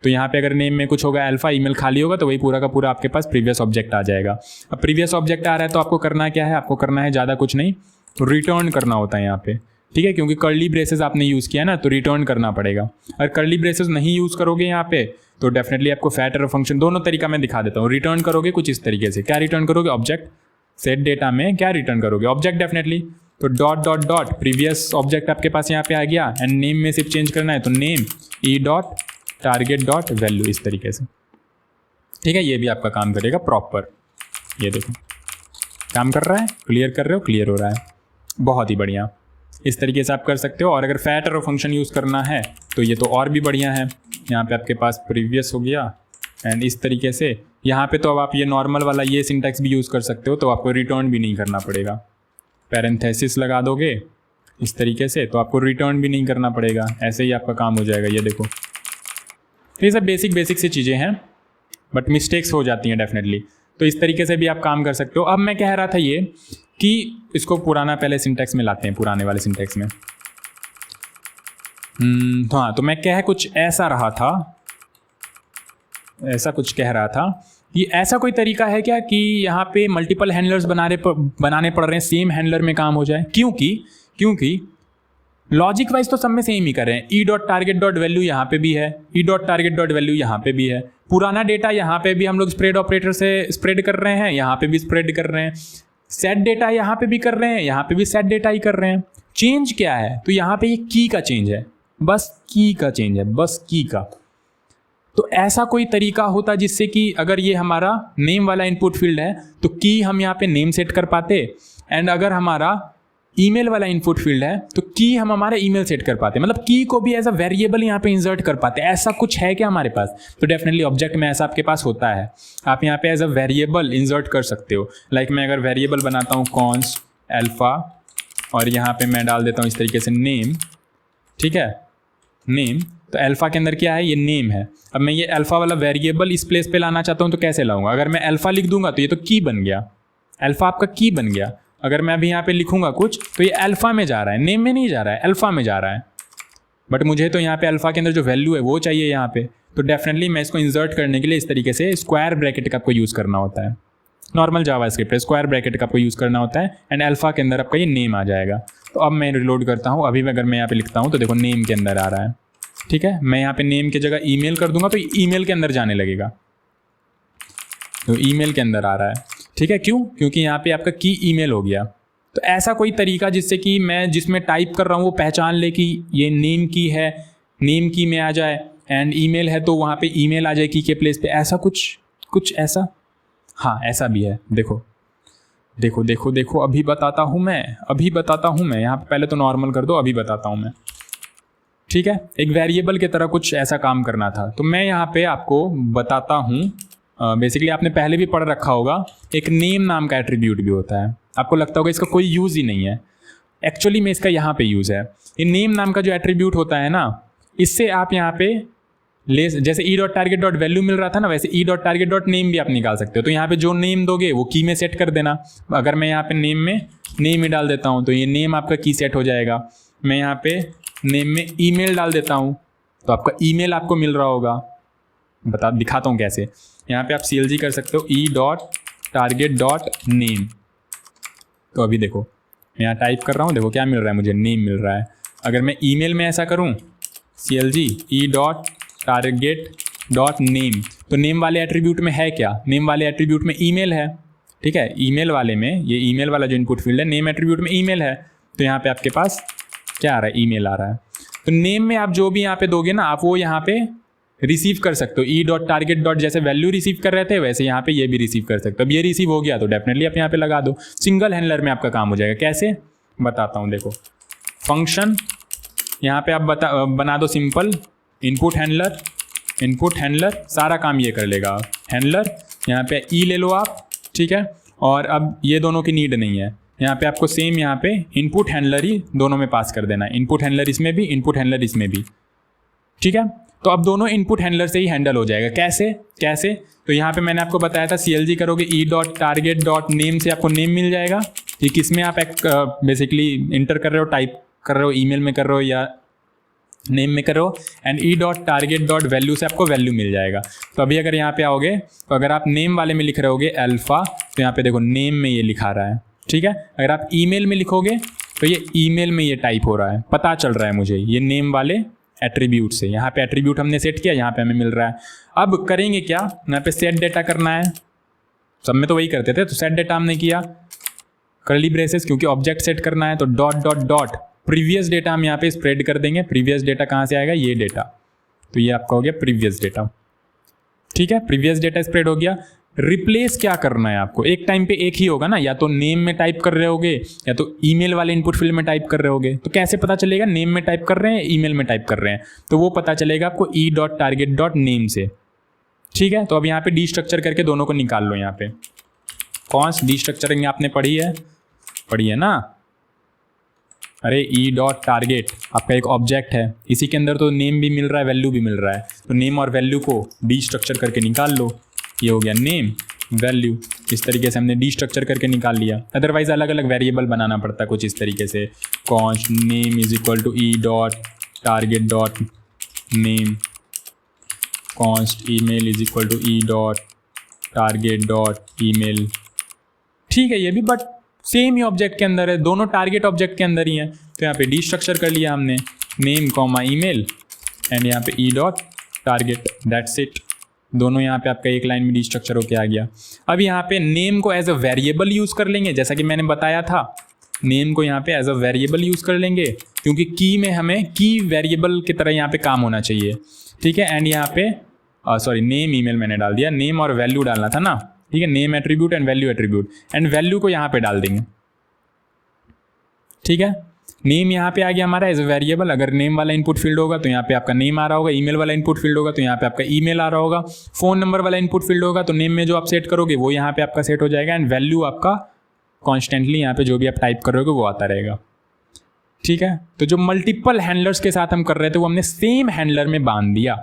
Speaker 1: तो यहाँ पे अगर नेम में कुछ होगा अल्फा, ईमेल खाली होगा, तो वही पूरा का पूरा आपके पास प्रीवियस ऑब्जेक्ट आ जाएगा। अब प्रीवियस ऑब्जेक्ट आ रहा है तो आपको करना क्या है, आपको करना है ज़्यादा कुछ नहीं, तो रिटर्न करना होता है यहाँ पे, ठीक है। क्योंकि कर्ली ब्रेसेस आपने यूज़ किया ना, तो रिटर्न करना पड़ेगा। अगर कर्ली ब्रेसेस नहीं यूज़ करोगे यहाँ पे तो डेफिनेटली आपको फैट एरर फंक्शन, दोनों तरीका मैं दिखा देता हूँ। रिटर्न करोगे कुछ इस तरीके से, क्या रिटर्न करोगे, ऑब्जेक्ट। सेट डेटा में क्या रिटर्न करोगे, ऑब्जेक्ट डेफिनेटली। तो dot dot dot previous object आपके पास यहाँ पे आ गया, एंड नेम में सिर्फ चेंज करना है, तो नेम e.target.value, इस तरीके से, ठीक है। ये भी आपका काम करेगा प्रॉपर, ये देखो काम कर रहा है, क्लियर कर रहे हो, क्लियर हो रहा है, बहुत ही बढ़िया। इस तरीके से आप कर सकते हो। और अगर फैट एरर फंक्शन यूज़ करना है तो ये तो और भी बढ़िया है। यहाँ पे आपके पास प्रीवियस हो गया, एंड इस तरीके से यहाँ पे तो अब आप ये नॉर्मल वाला ये सिंटैक्स भी यूज़ कर सकते हो, तो आपको रिटर्न भी नहीं करना पड़ेगा। पैरेंथेसिस लगा दोगे इस तरीके से तो आपको रिटर्न भी नहीं करना पड़ेगा, ऐसे ही आपका काम हो जाएगा। ये देखो, ये सब बेसिक सी चीज़ें हैं बट मिस्टेक्स हो जाती हैं डेफिनेटली। तो इस तरीके से भी आप काम कर सकते हो। अब मैं कह रहा था ये कि इसको पुराना पहले सिंटैक्स में लाते हैं, पुराने वाले सिंटैक्स में। तो हाँ, तो मैं कह कुछ ऐसा रहा था, ऐसा कुछ कह रहा था कि ऐसा कोई तरीका है क्या कि यहाँ पे मल्टीपल हैंडलर्स बनाने पड़ रहे हैं, सेम हैंडलर में काम हो जाए। क्योंकि लॉजिक वाइज तो सब में सेम ही कर रहे हैं। e.target.value यहाँ पे भी है, e.target.value यहाँ पे भी है। पुराना डेटा यहाँ पे भी हम लोग स्प्रेड ऑपरेटर से स्प्रेड कर रहे हैं, यहाँ पे भी स्प्रेड कर रहे हैं। सेट डेटा यहाँ पे भी कर रहे हैं, यहाँ पे भी सेट डेटा ही कर रहे हैं। चेंज क्या है, तो यहाँ पे ये की का चेंज है, बस की का चेंज है, बस की का। तो ऐसा कोई तरीका होता जिससे कि अगर ये हमारा नेम वाला इनपुट फील्ड है तो की हम यहाँ पे नेम सेट कर पाते, एंड अगर हमारा ईमेल वाला इनपुट फील्ड है तो की हम हमारा ईमेल सेट कर पाते, मतलब की को भी एज अ वेरिएबल यहाँ पे इंसर्ट कर पाते। ऐसा कुछ है क्या हमारे पास? तो डेफिनेटली ऑब्जेक्ट में ऐसा आपके पास होता है, आप यहाँ पे एज अ वेरिएबल इंसर्ट कर सकते हो। लाइक मैं अगर वेरिएबल बनाता हूँ कॉन्स्ट अल्फा, और यहाँ पे मैं डाल देता हूँ इस तरीके से नेम, ठीक है, नेम। तो अल्फा के अंदर क्या है, ये नेम है। अब मैं ये अल्फा वाला वेरिएबल इस प्लेस पे लाना चाहता हूँ तो कैसे लाऊंगा? अगर मैं अल्फा लिख दूंगा तो ये तो की बन गया, अल्फा आपका की बन गया। अगर मैं अभी यहाँ पे लिखूंगा कुछ तो ये अल्फा में जा रहा है, नेम में नहीं जा रहा है, अल्फा में जा रहा है। बट मुझे तो यहाँ पे अल्फा के अंदर जो वैल्यू है वो चाहिए यहाँ पे, तो डेफिनेटली मैं इसको इंसर्ट करने के लिए इस तरीके से स्क्वायर ब्रैकेट का आपको यूज़ करना होता है। नॉर्मल जावास्क्रिप्ट है, स्क्वायर ब्रैकेट का आपको यूज़ करना होता है एंड अल्फा के अंदर आपका ये नेम आ जाएगा। तो अब मैं रिलोड करता हूँ, अभी अगर मैं यहाँ पे लिखता हूँ तो देखो नेम के अंदर आ रहा है, ठीक है। मैं यहाँ पे नेम की जगह ईमेल कर दूंगा तो ईमेल के अंदर जाने लगेगा, तो ईमेल के अंदर आ रहा है, ठीक है। क्यों? क्योंकि यहाँ पे आपका की ईमेल हो गया। तो ऐसा कोई तरीका जिससे कि मैं जिसमें टाइप कर रहा हूँ वो पहचान ले कि ये नेम की है, नेम की में आ जाए, एंड ईमेल है तो वहाँ पे ईमेल आ जाए की के प्लेस पे, ऐसा कुछ ऐसा, हाँ ऐसा भी है। देखो देखो देखो देखो अभी बताता हूँ मैं, यहाँ पे पहले तो नॉर्मल कर दो, अभी बताता हूँ मैं, ठीक है। एक वेरिएबल की तरह कुछ ऐसा काम करना था, तो मैं यहाँ पे आपको बताता हूँ। बेसिकली आपने पहले भी पढ़ रखा होगा, एक नेम नाम का एट्रीब्यूट भी होता है। आपको लगता होगा इसका कोई यूज़ ही नहीं है, एक्चुअली में इसका यहाँ पे यूज़ है। ये नेम नाम का जो एट्रीब्यूट होता है ना, इससे आप यहाँ पे जैसे e.target.value मिल रहा था ना, वैसे e.target.name भी आप निकाल सकते हो। तो यहाँ पे जो नेम दोगे वो की में सेट कर देना। अगर मैं यहाँ पे नेम में नेम ही डाल देता हूँ तो ये नेम आपका की सेट हो जाएगा। मैं यहाँ पे नेम में ईमेल डाल देता हूँ तो आपका ईमेल आपको मिल रहा होगा। दिखाता हूँ कैसे। यहाँ पे आप CLG कर सकते हो e.target.name। तो अभी देखो मैं यहाँ टाइप कर रहा हूँ, देखो क्या मिल रहा है मुझे, नेम मिल रहा है। अगर मैं ईमेल में ऐसा करूँ CLG e.target.name, तो नेम वाले एट्रीब्यूट में है क्या? नेम वाले एट्रीब्यूट में ईमेल है, ठीक है। ईमेल वाले में ये ईमेल वाला जो इनपुट फील्ड है, नेम एट्रीब्यूट में ईमेल है, तो यहाँ पे आपके पास क्या आ रहा है, ईमेल आ रहा है। तो नेम में आप जो भी यहाँ पे दोगे ना, आप वो यहाँ पे रिसीव कर सकते हो। e.target. जैसे वैल्यू रिसीव कर रहे थे वैसे यहाँ पे ये भी रिसीव कर सकते हो। अब ये रिसीव हो गया तो डेफिनेटली आप यहाँ पे लगा दो, सिंगल हैंडलर में आपका काम हो जाएगा। कैसे बताता हूँ, देखो फंक्शन यहाँ पे आप बना दो सिंपल, इनपुट हैंडलर सारा काम ये कर लेगा। हैंडलर यहाँ पे ई ले लो आप, ठीक है। और अब ये दोनों की नीड नहीं है, यहाँ पे आपको सेम यहाँ पे इनपुट हैंडलर ही दोनों में पास कर देना है। इनपुट हैंडलर इसमें भी, इनपुट हैंडलर इसमें भी, ठीक है। तो अब दोनोों इनपुट हैंडलर से ही हैंडल हो जाएगा। कैसे? तो यहाँ पे मैंने आपको बताया था CLG करोगे e.target.name से आपको नेम मिल जाएगा। ये किस में आप बेसिकली इंटर कर रहे हो, टाइप कर रहे हो, ईमेल में कर रहे हो या नेम में कर रहे हो, एंड e.target.value से आपको वैल्यू मिल जाएगा। तो अभी अगर यहाँ पे आओगे तो अगर आप नेम वाले में लिख रहे होगे अल्फा, तो यहाँ पे देखो नेम में ये लिखा रहा है, ठीक है। अगर आप ईमेल में लिखोगे तो ये ईमेल में ये टाइप हो रहा है, पता चल रहा है मुझे ये नेम वाले एट्रीब्यूट से। यहाँ पे एट्रीब्यूट हमने सेट किया, यहाँ पे हमें मिल रहा है। अब करेंगे क्या, यहाँ पे सेट डेटा करना है, सब में तो वही करते थे। तो सेट डेटा हमने किया, कर्ली ब्रेसेस, क्योंकि ऑब्जेक्ट सेट करना है तो डॉट प्रीवियस डेटा हम यहाँ पे स्प्रेड कर देंगे। प्रीवियस डेटा कहाँ से आएगा, ये डेटा, तो ये आपका हो गया प्रीवियस डेटा, ठीक है। प्रीवियस डेटा स्प्रेड हो गया। रिप्लेस क्या करना है आपको, एक टाइम पे एक ही होगा ना, या तो नेम में टाइप कर रहे होगे या तो ईमेल वाले इनपुट फील्ड में टाइप कर रहे होगे। तो कैसे पता चलेगा नेम में टाइप कर रहे हैं, ईमेल में टाइप कर रहे हैं? तो वो पता चलेगा आपको e.target.name से, ठीक है। तो अब यहाँ पे डी स्ट्रक्चर करके दोनों को निकाल लो। यहाँ पे कौन सी डी स्ट्रक्चरिंग आपने पढ़ी है ना? अरे e.target आपका एक ऑब्जेक्ट है, इसी के अंदर तो नेम भी मिल रहा है, वैल्यू भी मिल रहा है। तो नेम और वैल्यू को डी स्ट्रक्चर करके निकाल लो। ये हो गया नेम वैल्यू, इस तरीके से हमने डी स्ट्रक्चर करके निकाल लिया। अदरवाइज अलग अलग वेरिएबल बनाना पड़ता है कुछ इस तरीके से, const name is equal to e.target.name, const email is equal to e.target.email, ठीक है। ये भी बट सेम ही ऑब्जेक्ट के अंदर है, दोनों टारगेट ऑब्जेक्ट के अंदर ही हैं। तो यहाँ पे डी स्ट्रक्चर कर लिया हमने, नेम कॉमा ईमेल एंड यहाँ पे e.target, दैट्स इट। दोनों यहाँ पे आपका एक लाइन में डी स्ट्रक्चर होके आ गया। अब यहाँ पे नेम को एज अ वेरिएबल यूज़ कर लेंगे, जैसा कि मैंने बताया था। नेम को यहाँ पे एज अ वेरिएबल यूज़ कर लेंगे, क्योंकि की में हमें की वेरिएबल की तरह यहाँ पे काम होना चाहिए, ठीक है। एंड यहाँ पे नेम ईमेल मैंने डाल दिया, नेम और वैल्यू डालना था ना, ठीक है। Name attribute and value attribute, and value को यहाँ पे डाल देंगे, ठीक है। नेम यहाँ पे आ गया हमारा एज अ वेरिएबल। अगर नेम वाला इनपुट फील्ड होगा तो यहाँ पे आपका नेम आ रहा होगा, ईमेल वाला इनपुट फील्ड होगा तो यहाँ पे आपका ईमेल आ रहा होगा, फ़ोन नंबर वाला इनपुट फील्ड होगा तो नेम में जो आप सेट करोगे वो यहाँ पे आपका सेट हो जाएगा, एंड वैल्यू आपका कॉन्स्टेंटली यहाँ पे जो भी आप टाइप करोगे वो आता रहेगा, ठीक है। तो जो मल्टीपल हैंडलर्स के साथ हम कर रहे थे वो हमने सेम हैंडलर में बांध दिया।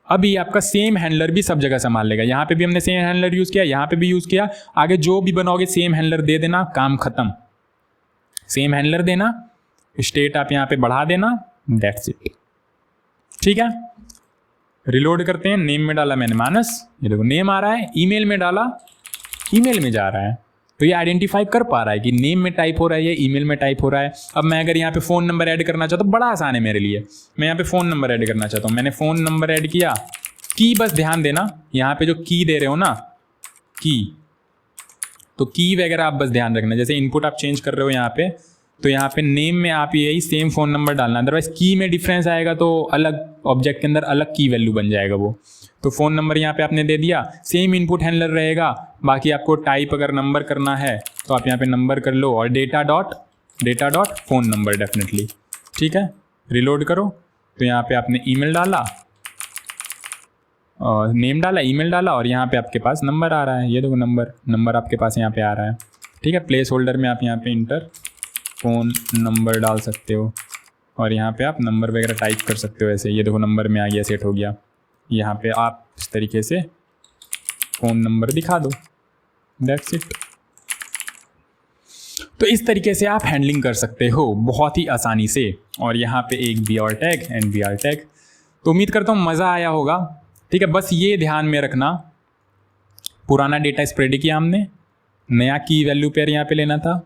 Speaker 1: अब ये आपका सेम हैंडलर भी सब जगह संभाल लेगा। यहाँ पे भी हमने सेम हैंडलर यूज़ किया, यहाँ पे भी यूज़ किया, आगे जो भी बनाओगे सेम हैंडलर दे देना, काम खत्म। सेम हैंडलर देना, स्टेट आप यहाँ पे बढ़ा देना, दैट्स इट, ठीक है। रिलोड करते हैं, नेम में डाला मैंने मानस, ये देखो नेम आ रहा है, ईमेल में डाला, ईमेल में जा रहा है। तो ये आइडेंटिफाई कर पा रहा है कि नेम में टाइप हो रहा है या ईमेल में टाइप हो रहा है। अब मैं अगर यहाँ पे फ़ोन नंबर ऐड करना चाहता हूँ, बड़ा आसान है मेरे लिए, मैं यहाँ पे फ़ोन नंबर ऐड करना चाहता हूँ, मैंने फ़ोन नंबर ऐड किया, की बस ध्यान देना यहाँ पे जो की दे रहे हो ना, की, तो की वगैरह आप बस ध्यान रखना, जैसे इनपुट आप चेंज कर रहे हो यहाँ पे, तो यहाँ पे नेम में आप यही सेम फ़ोन नंबर डालना, अदरवाइज की में डिफरेंस आएगा तो अलग ऑब्जेक्ट के अंदर अलग की वैल्यू बन जाएगा वो। तो फ़ोन नंबर यहाँ पे आपने दे दिया, सेम इनपुट हैंडलर रहेगा, बाकी आपको टाइप अगर नंबर करना है तो आप यहाँ पे नंबर कर लो, और data dot phone number definitely, ठीक है। रिलोड करो तो यहाँ पे आपने ईमेल डाला और नेम डाला, ईमेल डाला, और यहाँ पे आपके पास नंबर आ रहा है, ये देखो नंबर आपके पास यहाँ पे आ रहा है, ठीक है। प्लेस होल्डर में आप यहाँ पे इंटर फ़ोन नंबर डाल सकते हो, और यहाँ पे आप नंबर वगैरह टाइप कर सकते हो ऐसे, ये देखो नंबर में आ गया, सेट हो गया। यहाँ पे आप इस तरीके से फ़ोन नंबर दिखा दो, दैट्स इट। तो इस तरीके से आप हैंडलिंग कर सकते हो बहुत ही आसानी से। और यहाँ पे एक BR tag and BR tag. तो उम्मीद करता हूँ मज़ा आया होगा, ठीक है। बस ये ध्यान में रखना, पुराना डेटा स्प्रेड किया हमने, नया की वैल्यू पेयर यहाँ पे लेना था,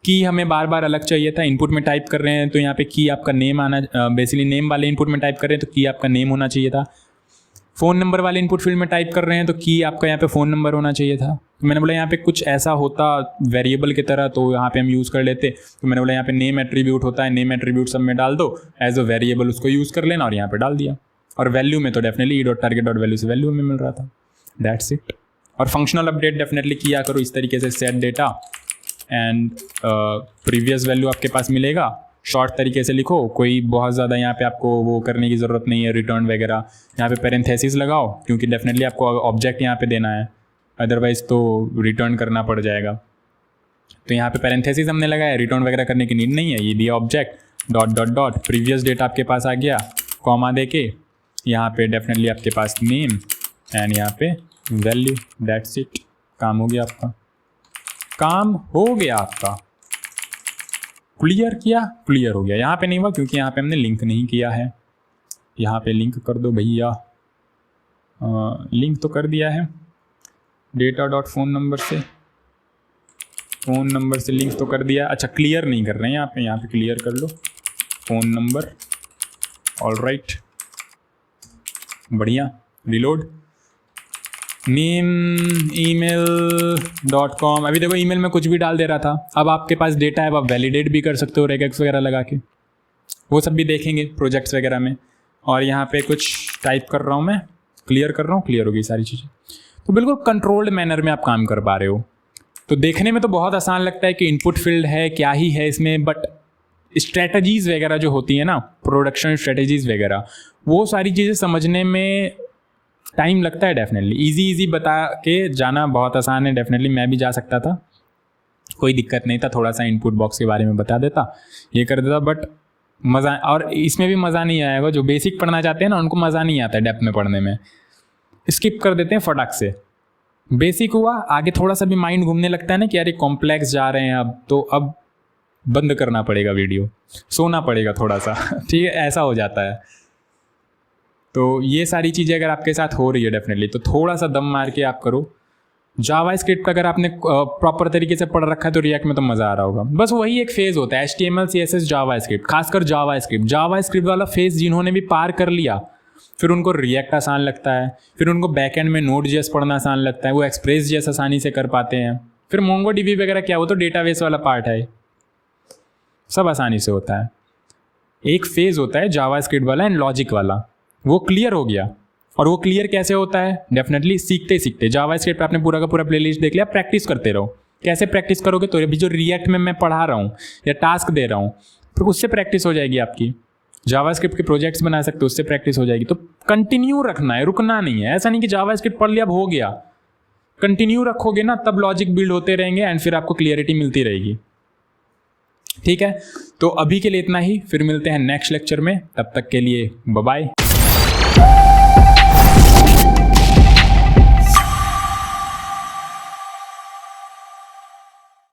Speaker 1: की हमें बार बार अलग चाहिए था। इनपुट में टाइप कर रहे हैं तो यहाँ पे की आपका नेम आना, बेसिकली नेम वाले इनपुट में टाइप कर रहे हैं तो की आपका नेम होना चाहिए था। फ़ोन नंबर वाले इनपुट फील्ड में टाइप कर रहे हैं तो की आपका यहाँ पे फ़ोन नंबर होना चाहिए था। तो मैंने बोला यहाँ पे कुछ ऐसा होता वेरिएबल की तरह तो यहाँ पे हम यूज़ कर लेते, तो मैंने बोला यहाँ पे नेम एट्रीब्यूट होता है, नेम एट्रीब्यूट सब में डाल दो, एज अ वेरिएबल उसको यूज़ कर लेना, और यहाँ पे डाल दिया। और वैल्यू में तो डेफिनेटली e.target.value से वैल्यू में मिल रहा था, दैट्स इट। और फंक्शनल अपडेट डेफिनेटली किया करो इस तरीके से, set data and previous value आपके पास मिलेगा, शॉर्ट तरीके से लिखो, कोई बहुत ज़्यादा यहाँ पे आपको वो करने की ज़रूरत नहीं है, रिटर्न वगैरह। यहाँ पे पैरेंथेसिस लगाओ क्योंकि डेफिनेटली आपको ऑब्जेक्ट यहाँ पे देना है, अदरवाइज़ तो रिटर्न करना पड़ जाएगा। तो यहाँ पे पैरेंथेसिस हमने लगाया, रिटर्न वगैरह करने की नीड नहीं है, ये दिया ऑब्जेक्ट डॉट प्रीवियस डेटा आपके पास आ गया, कॉमा दे के यहाँ पे डेफिनेटली आपके पास नेम एंड यहाँ पे वैल्यू, दैट्स इट। काम हो गया आपका, काम हो गया आपका। क्लियर किया, क्लियर हो गया। यहाँ पे नहीं हुआ क्योंकि यहाँ पे हमने लिंक नहीं किया है, यहाँ पे लिंक कर दो भैया, लिंक तो कर दिया है डेटा डॉट फ़ोन नंबर से, फ़ोन नंबर से लिंक तो कर दिया। अच्छा क्लियर नहीं कर रहे हैं यहाँ पे क्लियर कर लो फ़ोन नंबर, ऑलराइट, बढ़िया। रिलोड, नेम email.com, अभी देखो ईमेल में कुछ भी डाल दे रहा था, अब आपके पास डेटा है, अब आप वैलिडेट भी कर सकते हो रेगेक्स वगैरह लगा के, वो सब भी देखेंगे प्रोजेक्ट्स वगैरह में। और यहाँ पे कुछ टाइप कर रहा हूँ मैं, क्लियर कर रहा हूँ, क्लियर हो गई सारी चीज़ें। तो बिल्कुल कंट्रोल्ड मैनर में आप काम कर पा रहे हो। तो देखने में तो बहुत आसान लगता है कि इनपुट फील्ड है, क्या ही है इसमें, बट स्ट्रेटजीज़ वगैरह जो होती है ना, प्रोडक्शन स्ट्रेटजीज़ वगैरह, वो सारी चीज़ें समझने में टाइम लगता है डेफिनेटली। इजी बता के जाना बहुत आसान है, डेफिनेटली मैं भी जा सकता था, कोई दिक्कत नहीं था, थोड़ा सा इनपुट बॉक्स के बारे में बता देता, ये कर देता, बट मज़ा, और इसमें भी मज़ा नहीं आएगा। जो बेसिक पढ़ना चाहते हैं ना उनको मज़ा नहीं आता है डेप्थ में पढ़ने में, स्किप कर देते हैं फटाक से। बेसिक हुआ, आगे थोड़ा सा भी माइंड घूमने लगता है ना कि यार ये कॉम्प्लेक्स जा रहे हैं अब, तो अब बंद करना पड़ेगा वीडियो, सोना पड़ेगा थोड़ा सा, ठीक है, ऐसा हो जाता है। तो ये सारी चीज़ें अगर आपके साथ हो रही है डेफिनेटली, तो थोड़ा सा दम मार के आप करो। जावास्क्रिप्ट अगर आपने प्रॉपर तरीके से पढ़ रखा है तो रिएक्ट में तो मज़ा आ रहा होगा। बस वही एक फेज़ होता है, HTML CSS जावास्क्रिप्ट, खासकर जावास्क्रिप्ट वाला फेज़ जिन्होंने भी पार कर लिया, फिर उनको रिएक्ट आसान लगता है, फिर उनको बैकएंड में Node.js पढ़ना आसान लगता है, वो Express.js आसानी से कर पाते हैं। फिर MongoDB वगैरह क्या, वो तो डेटाबेस वाला पार्ट है, सब आसानी से होता है। एक फेज़ होता है जावास्क्रिप्ट वाला एंड लॉजिक वाला, वो क्लियर हो गया। और वो क्लियर कैसे होता है, डेफिनेटली सीखते सीखते। जावास्क्रिप्ट आपने पूरा का पूरा प्लेलिस्ट देख लिया, प्रैक्टिस करते रहो। कैसे प्रैक्टिस करोगे, तो अभी जो रिएक्ट में मैं पढ़ा रहा हूँ या टास्क दे रहा हूँ, तो उससे प्रैक्टिस हो जाएगी आपकी। जावास्क्रिप्ट के प्रोजेक्ट्स बना सकते हो, उससे प्रैक्टिस हो जाएगी। तो कंटिन्यू रखना है, रुकना नहीं है। ऐसा नहीं कि जावास्क्रिप्ट पढ़ लिया अब हो गया, कंटिन्यू रखोगे ना, तब लॉजिक बिल्ड होते रहेंगे एंड फिर आपको क्लियरिटी मिलती रहेगी। ठीक है, तो अभी के लिए इतना ही, फिर मिलते हैं नेक्स्ट लेक्चर में, तब तक के लिए बाय बाय।